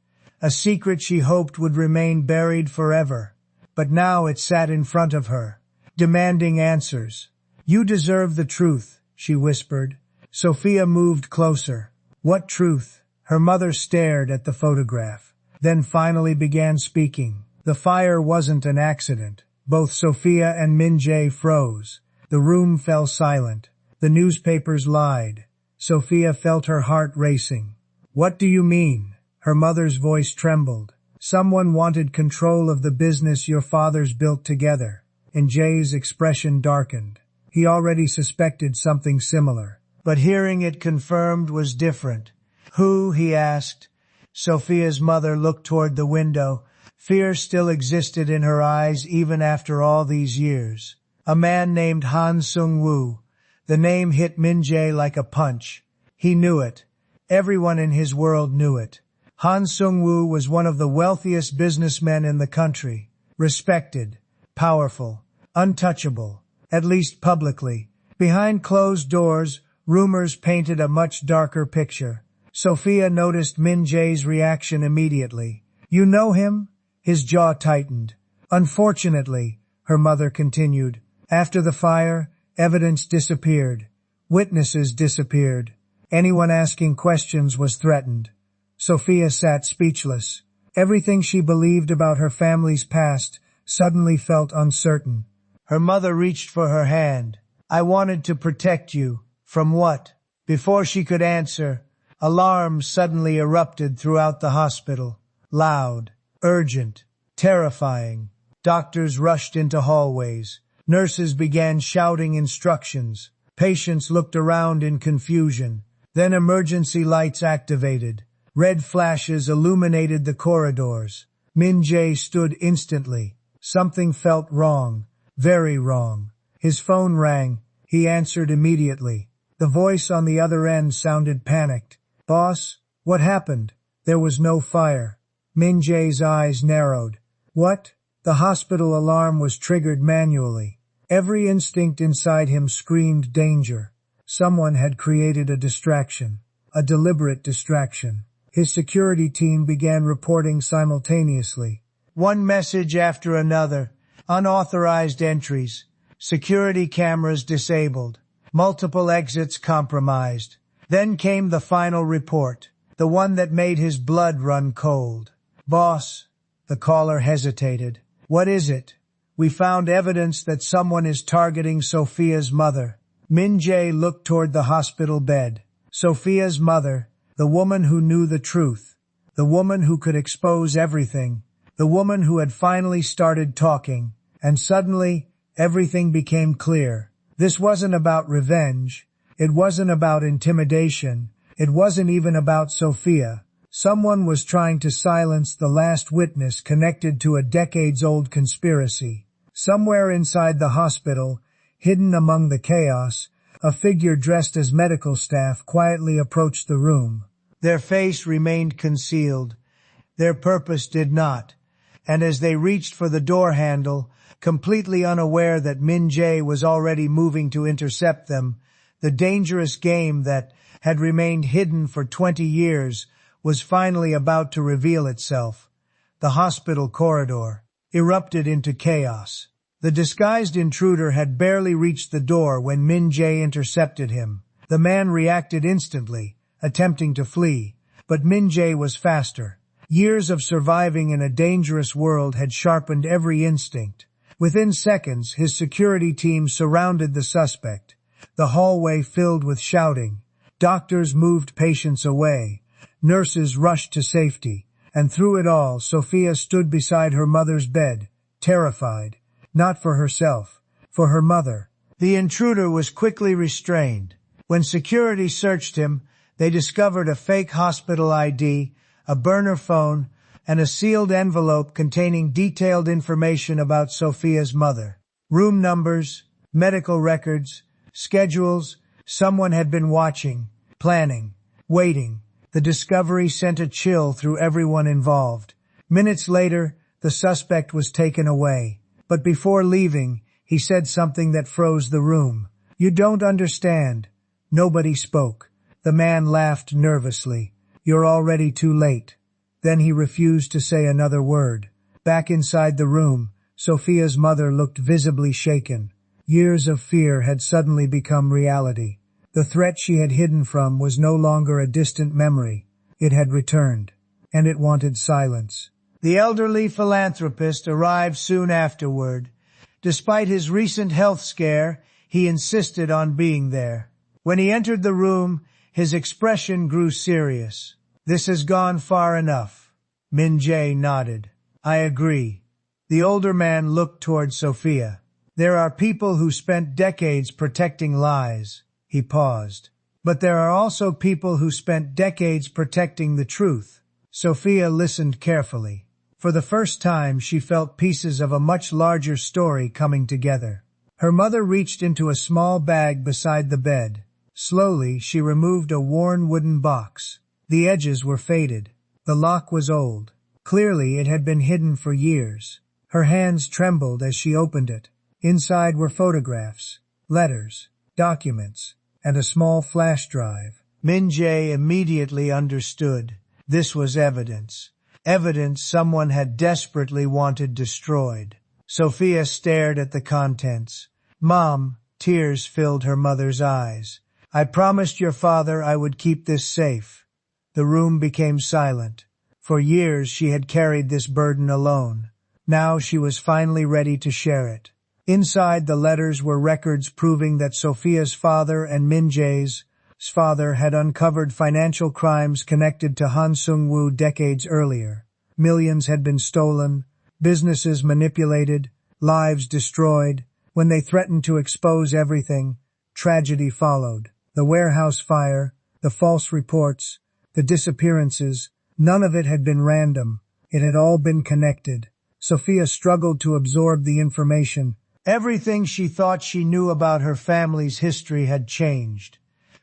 she hoped would remain buried forever. But now it sat in front of her, demanding answers. "You deserve the truth," she whispered. Sophia moved closer. "What truth?" Her mother stared at the photograph, then finally began speaking. "The fire wasn't an accident." Both Sophia and Min-jae froze. The room fell silent. The newspapers lied. Sophia felt her heart racing. What do you mean? Her mother's voice trembled. Someone wanted control of the business your fathers built together. And Jay's expression darkened. He already suspected something similar. But hearing it confirmed was different. Who? He asked. Sophia's mother looked toward the window. Fear still existed in her eyes even after all these years. A man named Han Sung-woo. The name hit Min Jae like a punch. He knew it. Everyone in his world knew it. Han Sung-woo was one of the wealthiest businessmen in the country. Respected, powerful, untouchable, at least publicly. Behind closed doors, rumors painted a much darker picture. Sophia noticed Min Jae's reaction immediately. You know him? His jaw tightened. Unfortunately, her mother continued, after the fire, evidence disappeared. Witnesses disappeared. Anyone asking questions was threatened. Sophia sat speechless. Everything she believed about her family's past suddenly felt uncertain. Her mother reached for her hand. I wanted to protect you. From what? Before she could answer, alarms suddenly erupted throughout the hospital. Loud, urgent, terrifying. Doctors rushed into hallways. Nurses began shouting instructions. Patients looked around in confusion. Then emergency lights activated. Red flashes illuminated the corridors. Min Jae stood instantly. Something felt wrong. Very wrong. His phone rang. He answered immediately. The voice on the other end sounded panicked. Boss, what happened? There was no fire. Min Jae's eyes narrowed. What? The hospital alarm was triggered manually. Every instinct inside him screamed danger. Someone had created a distraction. A deliberate distraction. His security team began reporting simultaneously. One message after another. Unauthorized entries. Security cameras disabled. Multiple exits compromised. Then came the final report. The one that made his blood run cold. Boss, the caller hesitated. What is it? We found evidence that someone is targeting Sophia's mother. Min Jae looked toward the hospital bed. Sophia's mother, the woman who knew the truth. The woman who could expose everything. The woman who had finally started talking. And suddenly, everything became clear. This wasn't about revenge. It wasn't about intimidation. It wasn't even about Sophia. Someone was trying to silence the last witness connected to a decades-old conspiracy. Somewhere inside the hospital, hidden among the chaos, a figure dressed as medical staff quietly approached the room. Their face remained concealed. Their purpose did not. And as they reached for the door handle, completely unaware that Min Jae was already moving to intercept them, the dangerous game that had remained hidden for 20 years was finally about to reveal itself. The hospital corridor erupted into chaos. The disguised intruder had barely reached the door when Min Jae intercepted him. The man reacted instantly, attempting to flee, but Min Jae was faster. Years of surviving in a dangerous world had sharpened every instinct. Within seconds, his security team surrounded the suspect. The hallway filled with shouting. Doctors moved patients away. Nurses rushed to safety. And through it all, Sophia stood beside her mother's bed, terrified. Not for herself, for her mother. The intruder was quickly restrained. When security searched him, they discovered a fake hospital ID, a burner phone, and a sealed envelope containing detailed information about Sophia's mother. Room numbers, medical records, schedules. Someone had been watching, planning, waiting. The discovery sent a chill through everyone involved. Minutes later, the suspect was taken away. But before leaving, he said something that froze the room. You don't understand. Nobody spoke. The man laughed nervously. You're already too late. Then he refused to say another word. Back inside the room, Sophia's mother looked visibly shaken. Years of fear had suddenly become reality. The threat she had hidden from was no longer a distant memory. It had returned, and it wanted silence. The elderly philanthropist arrived soon afterward. Despite his recent health scare, he insisted on being there. When he entered the room, His expression grew serious. "This has gone far enough." Min-jae nodded. "I agree." The older man looked toward Sophia. "There are people who spent decades protecting lies." He paused. "But there are also people who spent decades protecting the truth." Sophia listened carefully. For the first time, she felt pieces of a much larger story coming together. Her mother reached into a small bag beside the bed. Slowly, she removed a worn wooden box. The edges were faded. The lock was old. Clearly, it had been hidden for years. Her hands trembled as she opened it. Inside were photographs, letters, documents, and a small flash drive. Min-jae immediately understood. This was evidence. Evidence someone had desperately wanted destroyed. Sophia stared at the contents. "Mom," tears filled her mother's eyes. "I promised your father I would keep this safe." The room became silent. For years she had carried this burden alone. Now she was finally ready to share it. Inside the letters were records proving that Sophia's father and Min-jae's father had uncovered financial crimes connected to Han Sung-woo decades earlier. Millions had been stolen, businesses manipulated, lives destroyed. When they threatened to expose everything, tragedy followed. The warehouse fire, the false reports, the disappearances, none of it had been random. It had all been connected. Sophia struggled to absorb the information. Everything she thought she knew about her family's history had changed.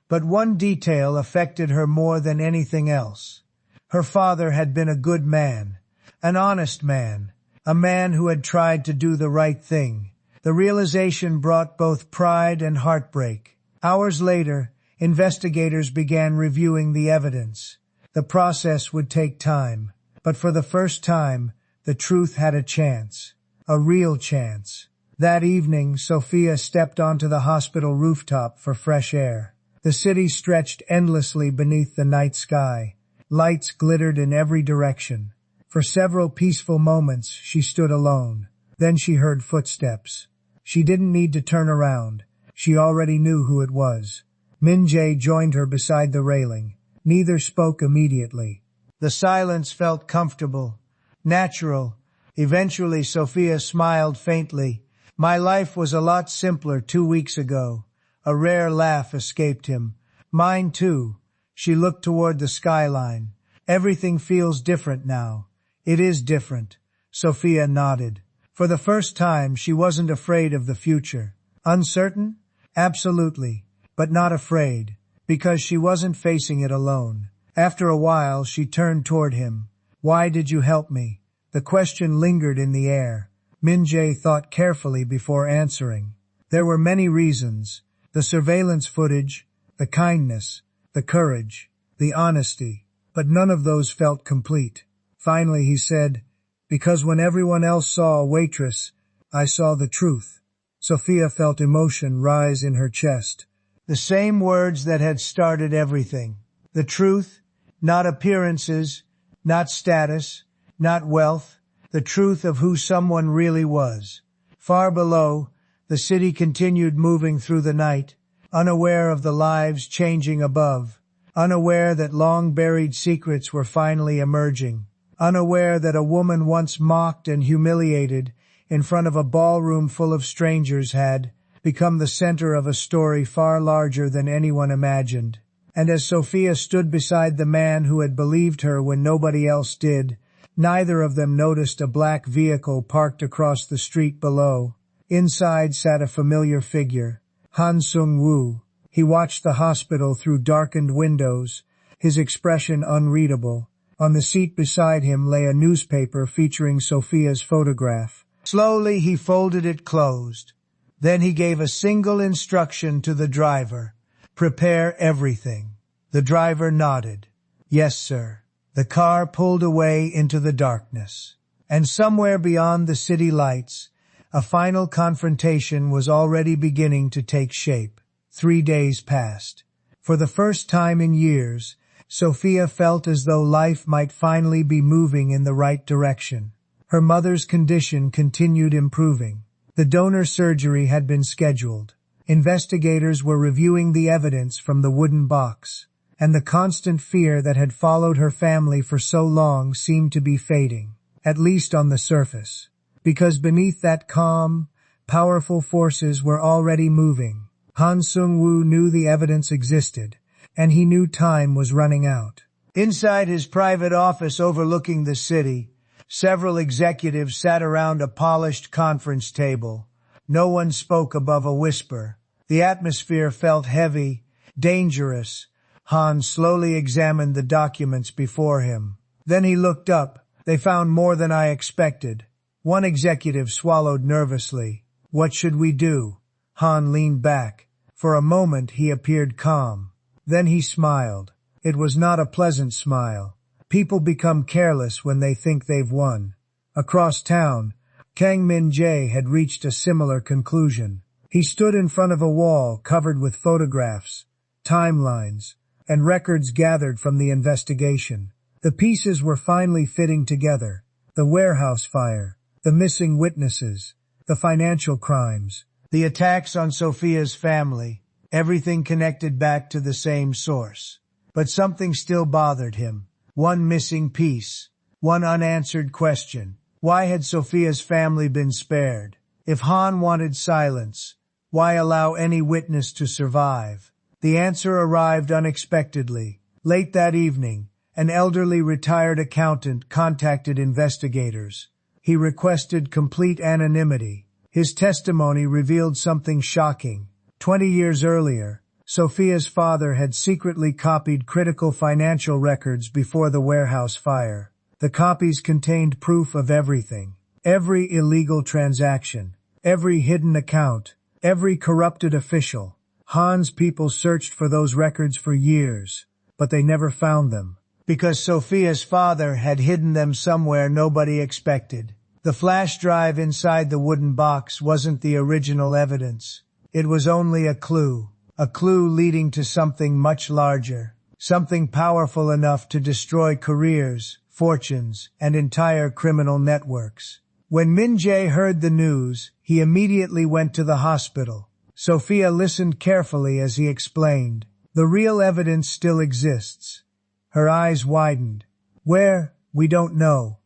But one detail affected her more than anything else. Her father had been a good man, an honest man, a man who had tried to do the right thing. The realization brought both pride and heartbreak. Hours later, investigators began reviewing the evidence. The process would take time, but for the first time, the truth had a chance, a real chance. That evening, Sophia stepped onto the hospital rooftop for fresh air. The city stretched endlessly beneath the night sky. Lights glittered in every direction. For several peaceful moments, she stood alone. Then she heard footsteps. She didn't need to turn around. She already knew who it was. Min-jae joined her beside the railing. Neither spoke immediately. The silence felt comfortable, natural. Eventually, Sophia smiled faintly. "My life was a lot simpler 2 weeks ago." A rare laugh escaped him. "Mine too." She looked toward the skyline. "Everything feels different now." "It is different." Sophia nodded. For the first time, she wasn't afraid of the future. Uncertain? Absolutely. But not afraid. Because she wasn't facing it alone. After a while, she turned toward him. "Why did you help me?" The question lingered in the air. Min-jae thought carefully before answering. There were many reasons. The surveillance footage, the kindness, the courage, the honesty. But none of those felt complete. Finally he said, "Because when everyone else saw a waitress, I saw the truth." Sophia felt emotion rise in her chest. The same words that had started everything. The truth, not appearances, not status, not wealth, the truth of who someone really was. Far below, the city continued moving through the night, unaware of the lives changing above, unaware that long-buried secrets were finally emerging, unaware that a woman once mocked and humiliated in front of a ballroom full of strangers had become the center of a story far larger than anyone imagined. And as Sophia stood beside the man who had believed her when nobody else did, neither of them noticed a black vehicle parked across the street below. Inside sat a familiar figure, Han Sung-woo. He watched the hospital through darkened windows, his expression unreadable. On the seat beside him lay a newspaper featuring Sophia's photograph. Slowly he folded it closed. Then he gave a single instruction to the driver. "Prepare everything." The driver nodded. "Yes, sir." The car pulled away into the darkness. And somewhere beyond the city lights, a final confrontation was already beginning to take shape. 3 days passed. For the first time in years, Sophia felt as though life might finally be moving in the right direction. Her mother's condition continued improving. The donor surgery had been scheduled. Investigators were reviewing the evidence from the wooden box. and the constant fear that had followed her family for so long seemed to be fading, at least on the surface. Because beneath that calm, powerful forces were already moving. Han Sung-woo knew the evidence existed, and he knew time was running out. Inside his private office overlooking the city, several executives sat around a polished conference table. No one spoke above a whisper. The atmosphere felt heavy, dangerous. Han slowly examined the documents before him. Then he looked up. They found more than I expected. One executive swallowed nervously. What should we do? Han leaned back. For a moment he appeared calm. Then he smiled. It was not a pleasant smile. People become careless when they think they've won. Across town, Kang Min-jae had reached a similar conclusion. He stood in front of a wall covered with photographs, timelines, and records gathered from the investigation. The pieces were finally fitting together. The warehouse fire, the missing witnesses, the financial crimes, the attacks on Sophia's family, everything connected back to the same source. But something still bothered him. One missing piece, one unanswered question. Why had Sophia's family been spared? If Han wanted silence, why allow any witness to survive? The answer arrived unexpectedly. Late that evening, an elderly retired accountant contacted investigators. He requested complete anonymity. His testimony revealed something shocking. 20 years earlier, Sophia's father had secretly copied critical financial records before the warehouse fire. The copies contained proof of everything. Every illegal transaction, every hidden account, every corrupted official. Han's people searched for those records for years, but they never found them. Because Sophia's father had hidden them somewhere nobody expected. The flash drive inside the wooden box wasn't the original evidence. It was only a clue leading to something much larger, something powerful enough to destroy careers, fortunes, and entire criminal networks. When Min-jae heard the news, he immediately went to the hospital. Sophia listened carefully as he explained. The real evidence still exists. Her eyes widened. Where? We don't know.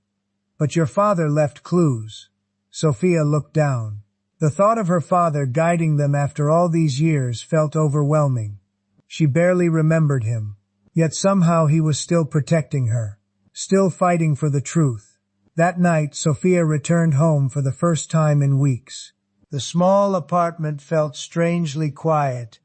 But your father left clues. Sophia looked down. The thought of her father guiding them after all these years felt overwhelming. She barely remembered him. Yet somehow he was still protecting her, still fighting for the truth. That night, Sophia returned home for the first time in weeks. The small apartment felt strangely quiet.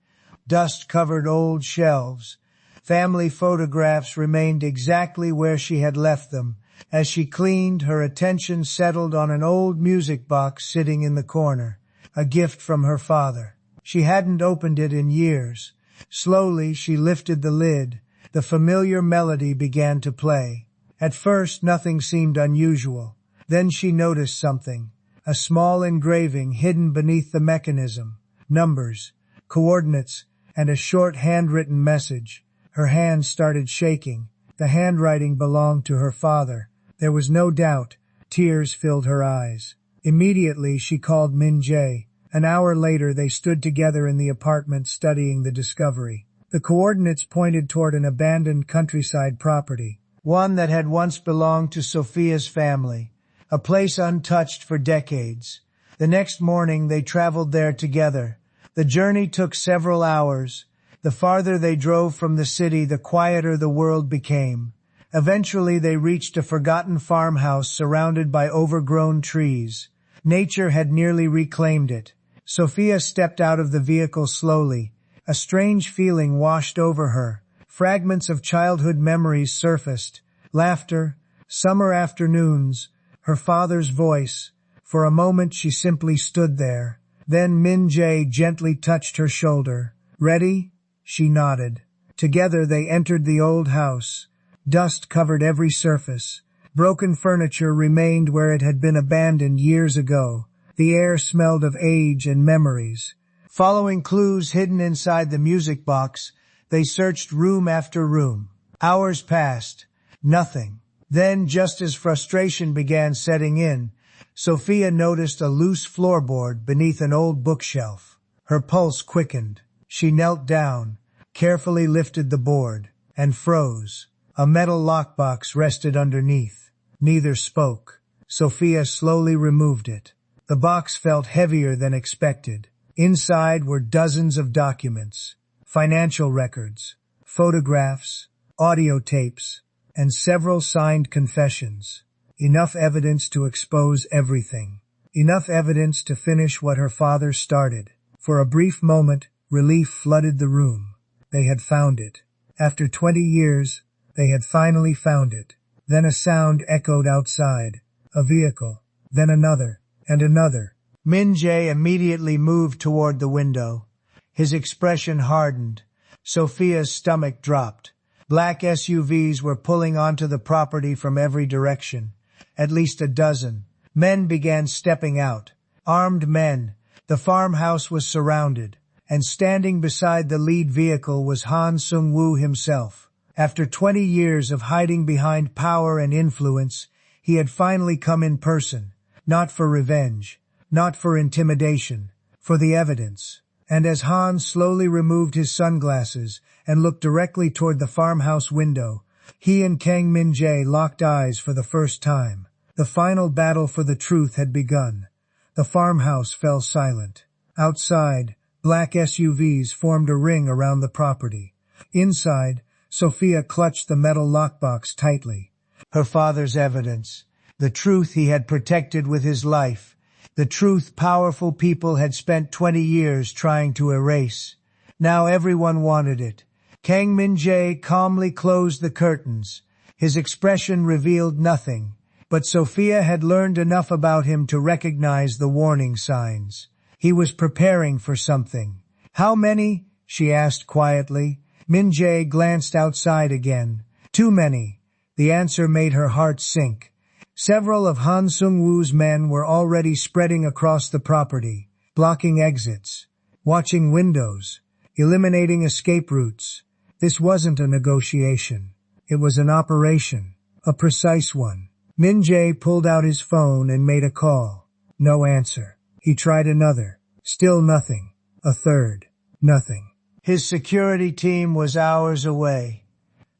Dust covered old shelves. Family photographs remained exactly where she had left them. As she cleaned, her attention settled on an old music box sitting in the corner, a gift from her father. She hadn't opened it in years. Slowly, she lifted the lid. The familiar melody began to play. At first, nothing seemed unusual. Then she noticed something. A small engraving hidden beneath the mechanism. Numbers, coordinates, and a short handwritten message. Her hands started shaking. The handwriting belonged to her father. There was no doubt. Tears filled her eyes. Immediately she called Min-jae. An hour later they stood together in the apartment studying the discovery. The coordinates pointed toward an abandoned countryside property, one that had once belonged to Sophia's family, a place untouched for decades. The next morning they traveled there together. The journey took several hours. The farther they drove from the city, the quieter the world became. Eventually they reached a forgotten farmhouse surrounded by overgrown trees. Nature had nearly reclaimed it. Sophia stepped out of the vehicle slowly. A strange feeling washed over her. Fragments of childhood memories surfaced. Laughter, summer afternoons, her father's voice. For a moment she simply stood there. Then Min-jae gently touched her shoulder. Ready? She nodded. Together they entered the old house. Dust covered every surface. Broken furniture remained where it had been abandoned years ago. The air smelled of age and memories. Following clues hidden inside the music box, they searched room after room. Hours passed. Nothing. Then, just as frustration began setting in, Sophia noticed a loose floorboard beneath an old bookshelf. Her pulse quickened. She knelt down, carefully lifted the board. and froze. A metal lockbox rested underneath. Neither spoke. Sophia slowly removed it. The box felt heavier than expected. Inside were dozens of documents, financial records, photographs, audio tapes, and several signed confessions. Enough evidence to expose everything. Enough evidence to finish what her father started. For a brief moment, relief flooded the room. They had found it. After 20 years, they had finally found it. Then a sound echoed outside. A vehicle. Then another. And another. Min-jae immediately moved toward the window. His expression hardened. Sophia's stomach dropped. Black SUVs were pulling onto the property from every direction. At least a dozen. Men began stepping out. Armed men. The farmhouse was surrounded. And standing beside the lead vehicle was Han Sung-woo himself. After 20 years of hiding behind power and influence, he had finally come in person. Not for revenge. Not for intimidation. For the evidence. And as Han slowly removed his sunglasses and looked directly toward the farmhouse window, he and Kang Min-jae locked eyes for the first time. The final battle for the truth had begun. The farmhouse fell silent. Outside, black SUVs formed a ring around the property. Inside, Sophia clutched the metal lockbox tightly. Her father's evidence. The truth he had protected with his life. The truth powerful people had spent 20 years trying to erase. Now everyone wanted it. Kang Min-jae calmly closed the curtains. His expression revealed nothing, but Sophia had learned enough about him to recognize the warning signs. He was preparing for something. How many? She asked quietly. Min-jae glanced outside again. Too many. The answer made her heart sink. Several of Han Sung-woo's men were already spreading across the property, blocking exits, watching windows, eliminating escape routes. This wasn't a negotiation. It was an operation, a precise one. Min-jae pulled out his phone and made a call. No answer. He tried another. Still nothing. A third. Nothing. His security team was hours away.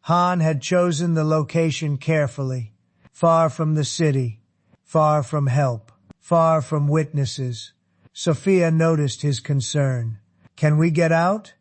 Han had chosen the location carefully. Far from the city, far from help, far from witnesses. Sophia noticed his concern. Can we get out?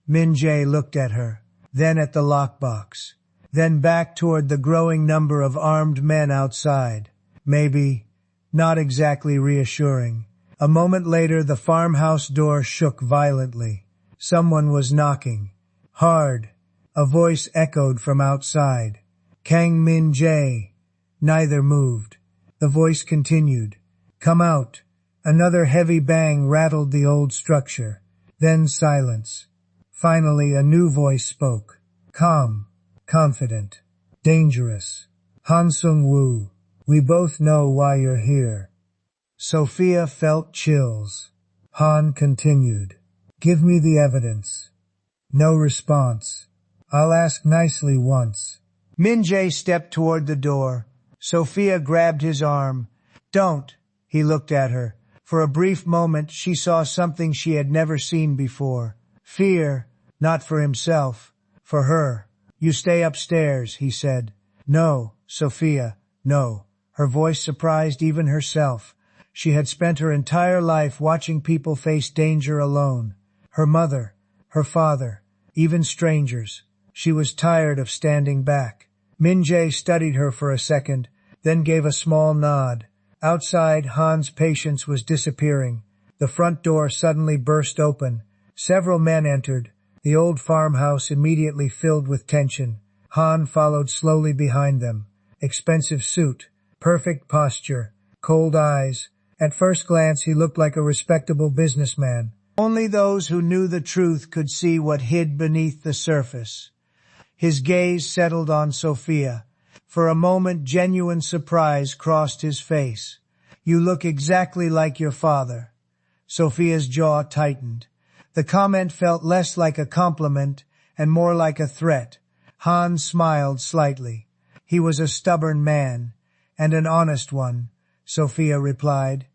Min-jae looked at her, then at the lockbox, then back toward the growing number of armed men outside. Maybe. Not exactly reassuring. A moment later, the farmhouse door shook violently. Someone was knocking. Hard. A voice echoed from outside. Kang Min-jae. Neither moved. The voice continued. Come out. Another heavy bang rattled the old structure. Then silence. Finally, a new voice spoke. Calm. Confident. Dangerous. Han Sung-woo. We both know why you're here. Sophia felt chills. Han continued. Give me the evidence. No response. I'll ask nicely once. Min-jae stepped toward the door. Sophia grabbed his arm. Don't. He looked at her. For a brief moment, she saw something she had never seen before. Fear, not for himself, for her. You stay upstairs, he said. No, Sophia, no. Her voice surprised even herself. She had spent her entire life watching people face danger alone. Her mother, her father, even strangers. She was tired of standing back. Min-jae studied her for a second, then gave a small nod. Outside, Han's patience was disappearing. The front door suddenly burst open. Several men entered. The old farmhouse immediately filled with tension. Han followed slowly behind them. Expensive suit, perfect posture, cold eyes. At first glance, he looked like a respectable businessman. Only those who knew the truth could see what hid beneath the surface. His gaze settled on Sophia. For a moment, genuine surprise crossed his face. You look exactly like your father. Sophia's jaw tightened. The comment felt less like a compliment and more like a threat. Han smiled slightly. He was a stubborn man, and an honest one, Sophia replied.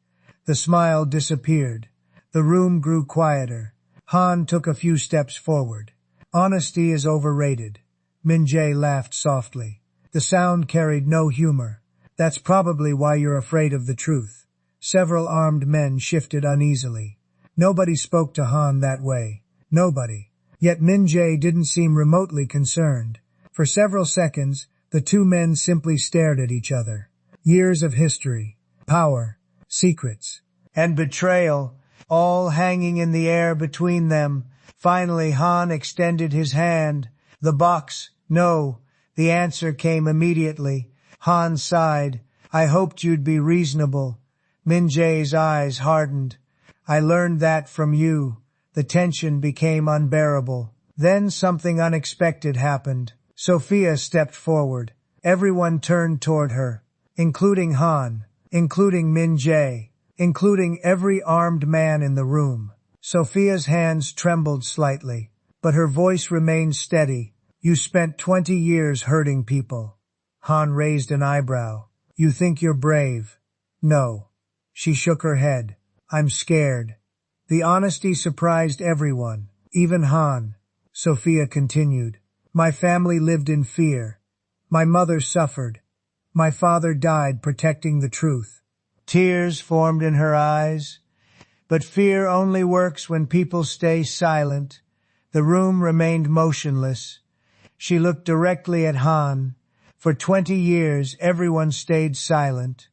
The smile disappeared. The room grew quieter. Han took a few steps forward. Honesty is overrated. Min-jae laughed softly. The sound carried no humor. That's probably why you're afraid of the truth. Several armed men shifted uneasily. Nobody spoke to Han that way. Nobody. Yet Min-jae didn't seem remotely concerned. For several seconds, the two men simply stared at each other. Years of history, power, secrets, and betrayal, all hanging in the air between them. Finally, Han extended his hand. The box, no. The answer came immediately. Han sighed. I hoped you'd be reasonable. Min-jae's eyes hardened. I learned that from you. The tension became unbearable. Then something unexpected happened. Sophia stepped forward. Everyone turned toward her, including Han, including Min-jae, including every armed man in the room. Sophia's hands trembled slightly, but her voice remained steady. You spent 20 years hurting people. Han raised an eyebrow. You think you're brave? No. She shook her head. I'm scared. The honesty surprised everyone, even Han. Sophia continued. My family lived in fear. My mother suffered. My father died protecting the truth. Tears formed in her eyes. But fear only works when people stay silent. The room remained motionless. She looked directly at Han. For 20 years, everyone stayed silent.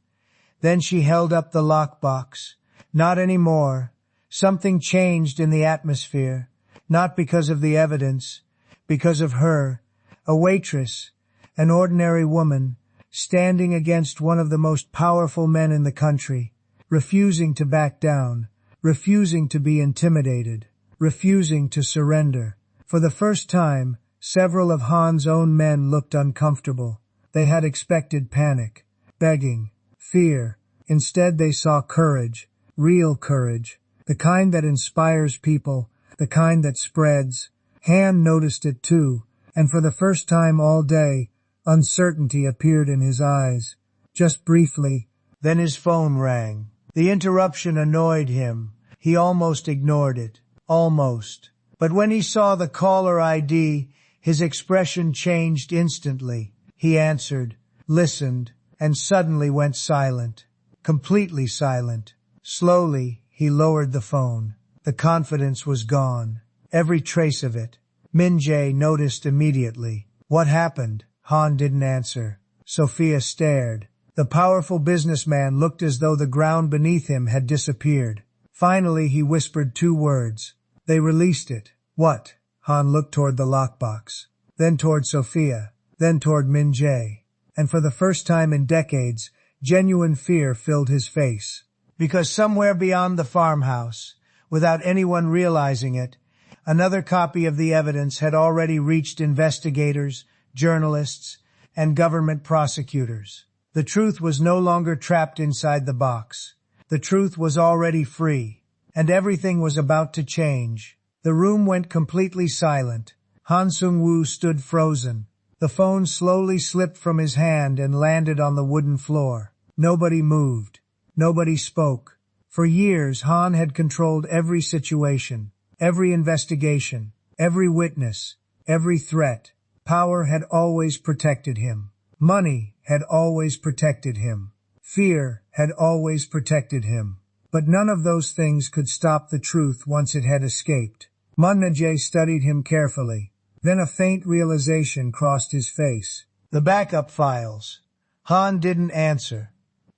Then she held up the lockbox. Not anymore. Something changed in the atmosphere. Not because of the evidence, because of her, a waitress, an ordinary woman, standing against one of the most powerful men in the country, refusing to back down, refusing to be intimidated, refusing to surrender. For the first time, several of Han's own men looked uncomfortable. They had expected panic, begging, fear. Instead they saw courage, real courage, the kind that inspires people, the kind that spreads. Han noticed it too, and for the first time all day, uncertainty appeared in his eyes. Just briefly. Then his phone rang. The interruption annoyed him. He almost ignored it. Almost. But when he saw the caller ID, his expression changed instantly. He answered, listened, and suddenly went silent. Completely silent. Slowly, he lowered the phone. The confidence was gone. Every trace of it. Min-jae noticed immediately. What happened? Han didn't answer. Sophia stared. The powerful businessman looked as though the ground beneath him had disappeared. Finally, he whispered 2 words. They released it. What? Han looked toward the lockbox. Then toward Sophia. Then toward Min-jae. And for the first time in decades, genuine fear filled his face. Because somewhere beyond the farmhouse, without anyone realizing it, another copy of the evidence had already reached investigators, journalists, and government prosecutors. The truth was no longer trapped inside the box. The truth was already free, and everything was about to change. The room went completely silent. Han Sung-woo stood frozen. The phone slowly slipped from his hand and landed on the wooden floor. Nobody moved. Nobody spoke. For years, Han had controlled every situation, every investigation, every witness, every threat. Power had always protected him. Money had always protected him. Fear had always protected him. But none of those things could stop the truth once it had escaped. Min-jae studied him carefully. Then a faint realization crossed his face. The backup files. Han didn't answer.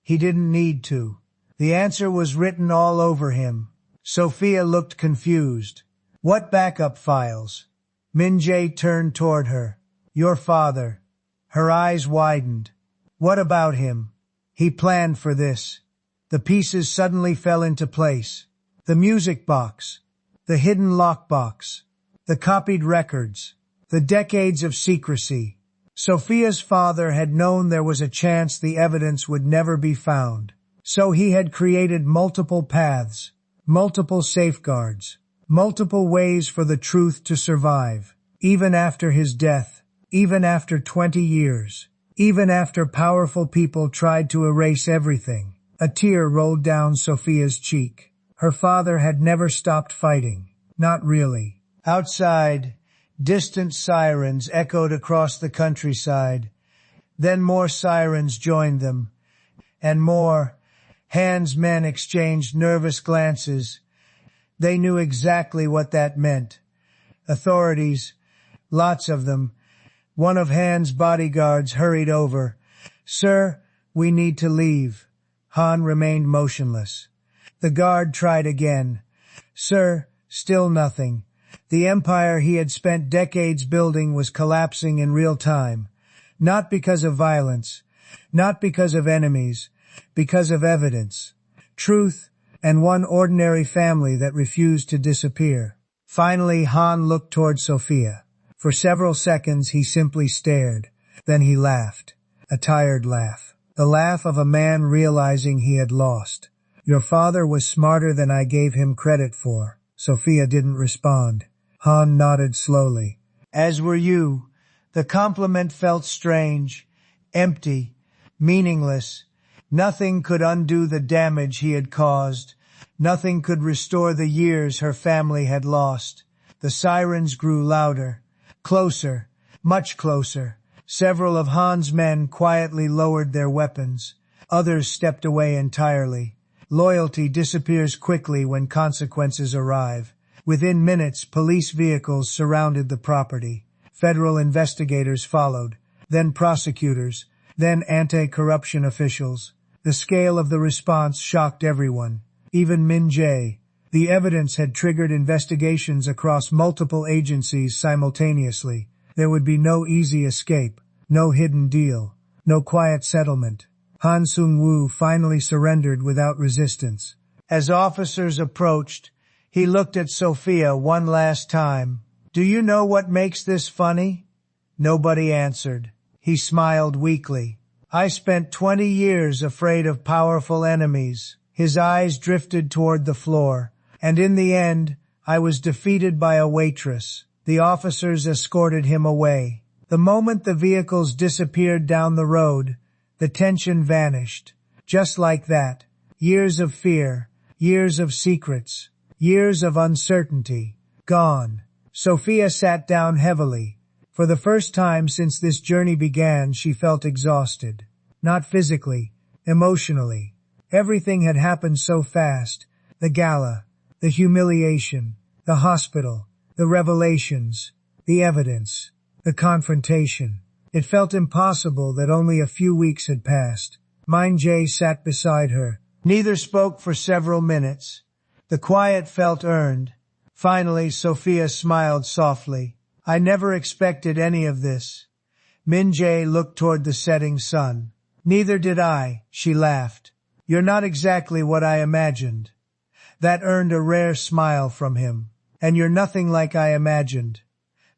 He didn't need to. The answer was written all over him. Sophia looked confused. What backup files? Min-jae turned toward her. Your father. Her eyes widened. What about him? He planned for this. The pieces suddenly fell into place. The music box. The hidden lockbox. The copied records. The decades of secrecy. Sophia's father had known there was a chance the evidence would never be found. So he had created multiple paths, multiple safeguards, multiple ways for the truth to survive. Even after his death, even after 20 years, even after powerful people tried to erase everything. A tear rolled down Sophia's cheek. Her father had never stopped fighting. Not really. Outside, Distant sirens echoed across the countryside. Then more sirens joined them. And more. Hans' men exchanged nervous glances. They knew exactly what that meant. Authorities, lots of them. One of Hans' bodyguards hurried over. "Sir, we need to leave." Han remained motionless. The guard tried again. "Sir," still nothing. The empire he had spent decades building was collapsing in real time. Not because of violence, not because of enemies, because of evidence, truth, and one ordinary family that refused to disappear. Finally, Han looked toward Sophia. For several seconds he simply stared. Then he laughed. A tired laugh. The laugh of a man realizing he had lost. "Your father was smarter than I gave him credit for." Sophia didn't respond. Han nodded slowly. "As were you." The compliment felt strange, empty, meaningless. Nothing could undo the damage he had caused. Nothing could restore the years her family had lost. The sirens grew louder, closer, much closer. Several of Han's men quietly lowered their weapons. Others stepped away entirely. Loyalty disappears quickly when consequences arrive. Within minutes, police vehicles surrounded the property. Federal investigators followed, then prosecutors, then anti-corruption officials. The scale of the response shocked everyone, even Min Jae. The evidence had triggered investigations across multiple agencies simultaneously. There would be no easy escape, no hidden deal, no quiet settlement. Han Sung-woo finally surrendered without resistance. As officers approached, he looked at Sophia one last time. "Do you know what makes this funny?" Nobody answered. He smiled weakly. "I spent 20 years afraid of powerful enemies." His eyes drifted toward the floor. "And in the end, I was defeated by a waitress." The officers escorted him away. The moment the vehicles disappeared down the road, the tension vanished. Just like that. Years of fear, years of secrets, years of uncertainty, gone. Sophia sat down heavily. For the first time since this journey began, she felt exhausted. Not physically, emotionally. Everything had happened so fast. The gala, the humiliation, the hospital, the revelations, the evidence, the confrontation. It felt impossible that only a few weeks had passed. Min Jae sat beside her. Neither spoke for several minutes. The quiet felt earned. Finally, Sophia smiled softly. "I never expected any of this." Min Jae looked toward the setting sun. "Neither did I," she laughed. "You're not exactly what I imagined." That earned a rare smile from him. "And you're nothing like I imagined."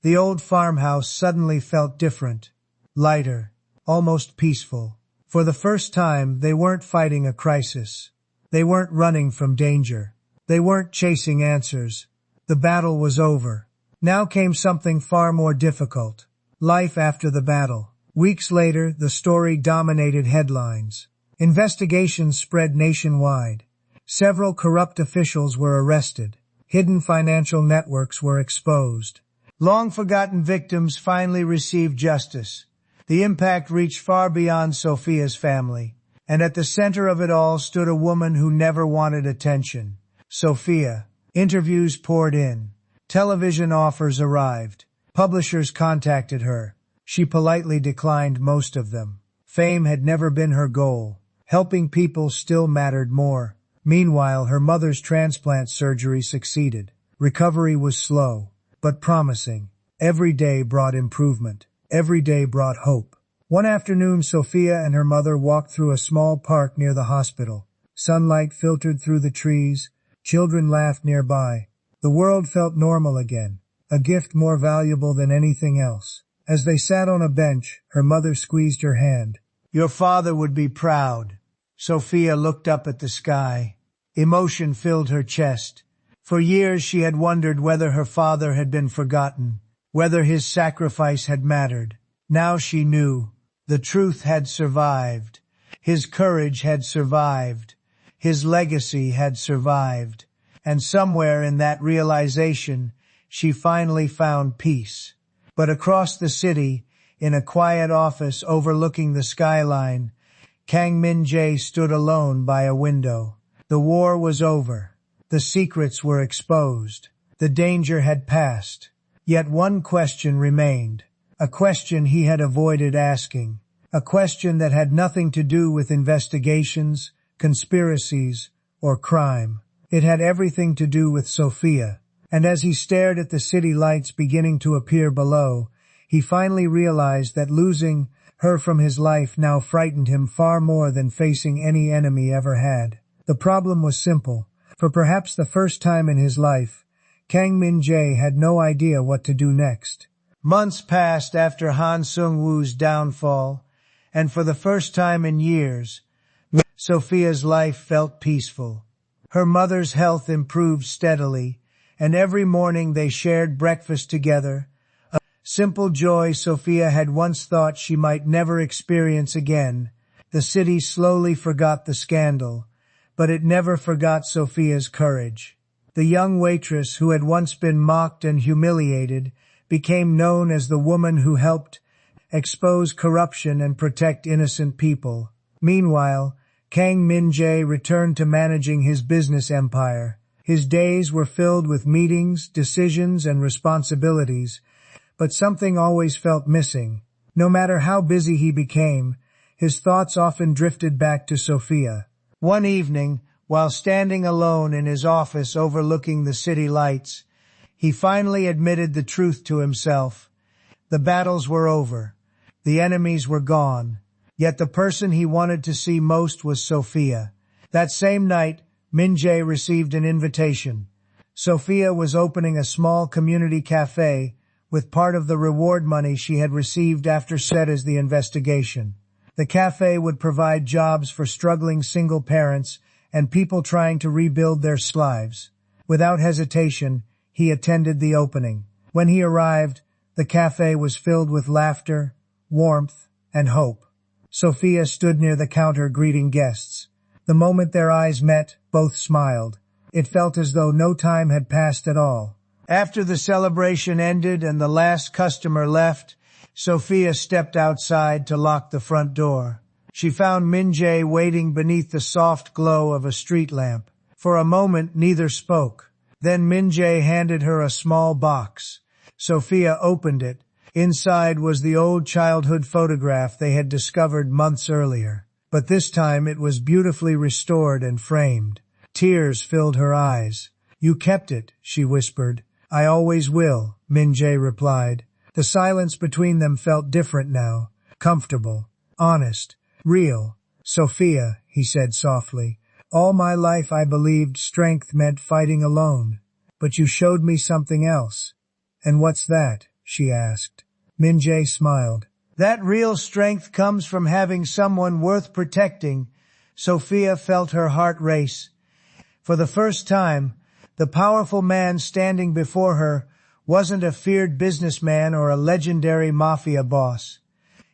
The old farmhouse suddenly felt different. Lighter, almost peaceful. For the first time, they weren't fighting a crisis. They weren't running from danger. They weren't chasing answers. The battle was over. Now came something far more difficult. Life after the battle. Weeks later, the story dominated headlines. Investigations spread nationwide. Several corrupt officials were arrested. Hidden financial networks were exposed. Long-forgotten victims finally received justice. The impact reached far beyond Sophia's family. And at the center of it all stood a woman who never wanted attention. Sophia. Interviews poured in. Television offers arrived. Publishers contacted her. She politely declined most of them. Fame had never been her goal. Helping people still mattered more. Meanwhile, her mother's transplant surgery succeeded. Recovery was slow, but promising. Every day brought improvement. Every day brought hope. One afternoon, Sophia and her mother walked through a small park near the hospital. Sunlight filtered through the trees. Children laughed nearby. The world felt normal again, a gift more valuable than anything else. As they sat on a bench, her mother squeezed her hand. "Your father would be proud." Sophia looked up at the sky. Emotion filled her chest. For years she had wondered whether her father had been forgotten, whether his sacrifice had mattered. Now she knew. The truth had survived. His courage had survived. His legacy had survived. And somewhere in that realization, she finally found peace. But across the city, in a quiet office overlooking the skyline, Kang Min-jae stood alone by a window. The war was over. The secrets were exposed. The danger had passed. Yet one question remained. A question he had avoided asking. A question that had nothing to do with investigations, conspiracies, or crime. It had everything to do with Sophia. And as he stared at the city lights beginning to appear below, he finally realized that losing her from his life now frightened him far more than facing any enemy ever had. The problem was simple. For perhaps the first time in his life, Kang Min-jae had no idea what to do next. Months passed after Han Sung-woo's downfall, and for the first time in years, Sophia's life felt peaceful. Her mother's health improved steadily, and every morning they shared breakfast together, a simple joy Sophia had once thought she might never experience again. The city slowly forgot the scandal, but it never forgot Sophia's courage. The young waitress who had once been mocked and humiliated became known as the woman who helped expose corruption and protect innocent people. Meanwhile, Kang Min-jae returned to managing his business empire. His days were filled with meetings, decisions, and responsibilities, but something always felt missing. No matter how busy he became, his thoughts often drifted back to Sophia. One evening, while standing alone in his office overlooking the city lights, he finally admitted the truth to himself. The battles were over. The enemies were gone. Yet the person he wanted to see most was Sophia. That same night, Min-jae received an invitation. Sophia was opening a small community cafe with part of the reward money she had received after set as the investigation. The cafe would provide jobs for struggling single parents and people trying to rebuild their lives. Without hesitation, he attended the opening. When he arrived, the cafe was filled with laughter, warmth, and hope. Sophia stood near the counter greeting guests. The moment their eyes met, both smiled. It felt as though no time had passed at all. After the celebration ended and the last customer left, Sophia stepped outside to lock the front door. She found Min-jae waiting beneath the soft glow of a street lamp. For a moment, neither spoke. Then Min-jae handed her a small box. Sophia opened it. Inside was the old childhood photograph they had discovered months earlier. But this time it was beautifully restored and framed. Tears filled her eyes. "You kept it," she whispered. "I always will," Min-jae replied. The silence between them felt different now. Comfortable. Honest. Real. "Sophia," he said softly, "all my life I believed strength meant fighting alone. But you showed me something else." "And what's that?" she asked. Min-jae smiled. "That real strength comes from having someone worth protecting." Sophia felt her heart race. For the first time, the powerful man standing before her wasn't a feared businessman or a legendary mafia boss.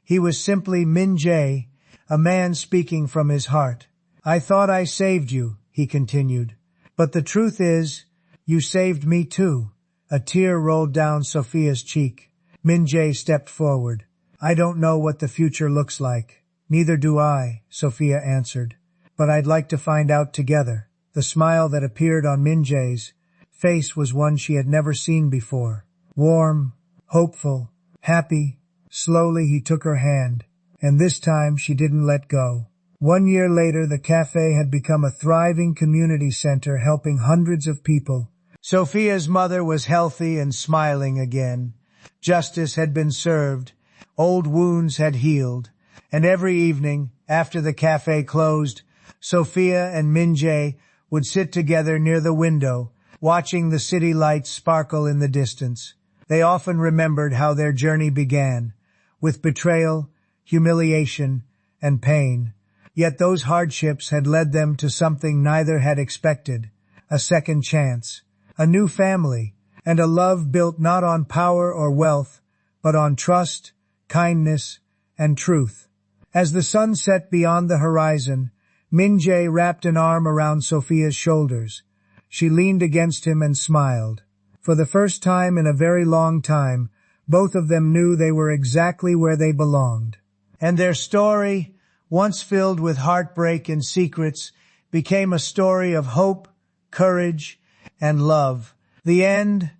He was simply Min-jae, a man speaking from his heart. "I thought I saved you," he continued. "But the truth is, you saved me too." A tear rolled down Sophia's cheek. Min-jae stepped forward. "I don't know what the future looks like." "Neither do I," Sophia answered. "But I'd like to find out together." The smile that appeared on Min-jae's face was one she had never seen before. Warm, hopeful, happy. Slowly he took her hand, and this time she didn't let go. 1 year later, the cafe had become a thriving community center helping hundreds of people. Sophia's mother was healthy and smiling again. Justice had been served. Old wounds had healed. And every evening, after the cafe closed, Sophia and Min-jae would sit together near the window, watching the city lights sparkle in the distance. They often remembered how their journey began, with betrayal, humiliation, and pain. Yet those hardships had led them to something neither had expected: a second chance, a new family, and a love built not on power or wealth, but on trust, kindness, and truth. As the sun set beyond the horizon, Min-jae wrapped an arm around Sophia's shoulders. She leaned against him and smiled. For the first time in a very long time, both of them knew they were exactly where they belonged. And their story, once filled with heartbreak and secrets, became a story of hope, courage, and love. The end.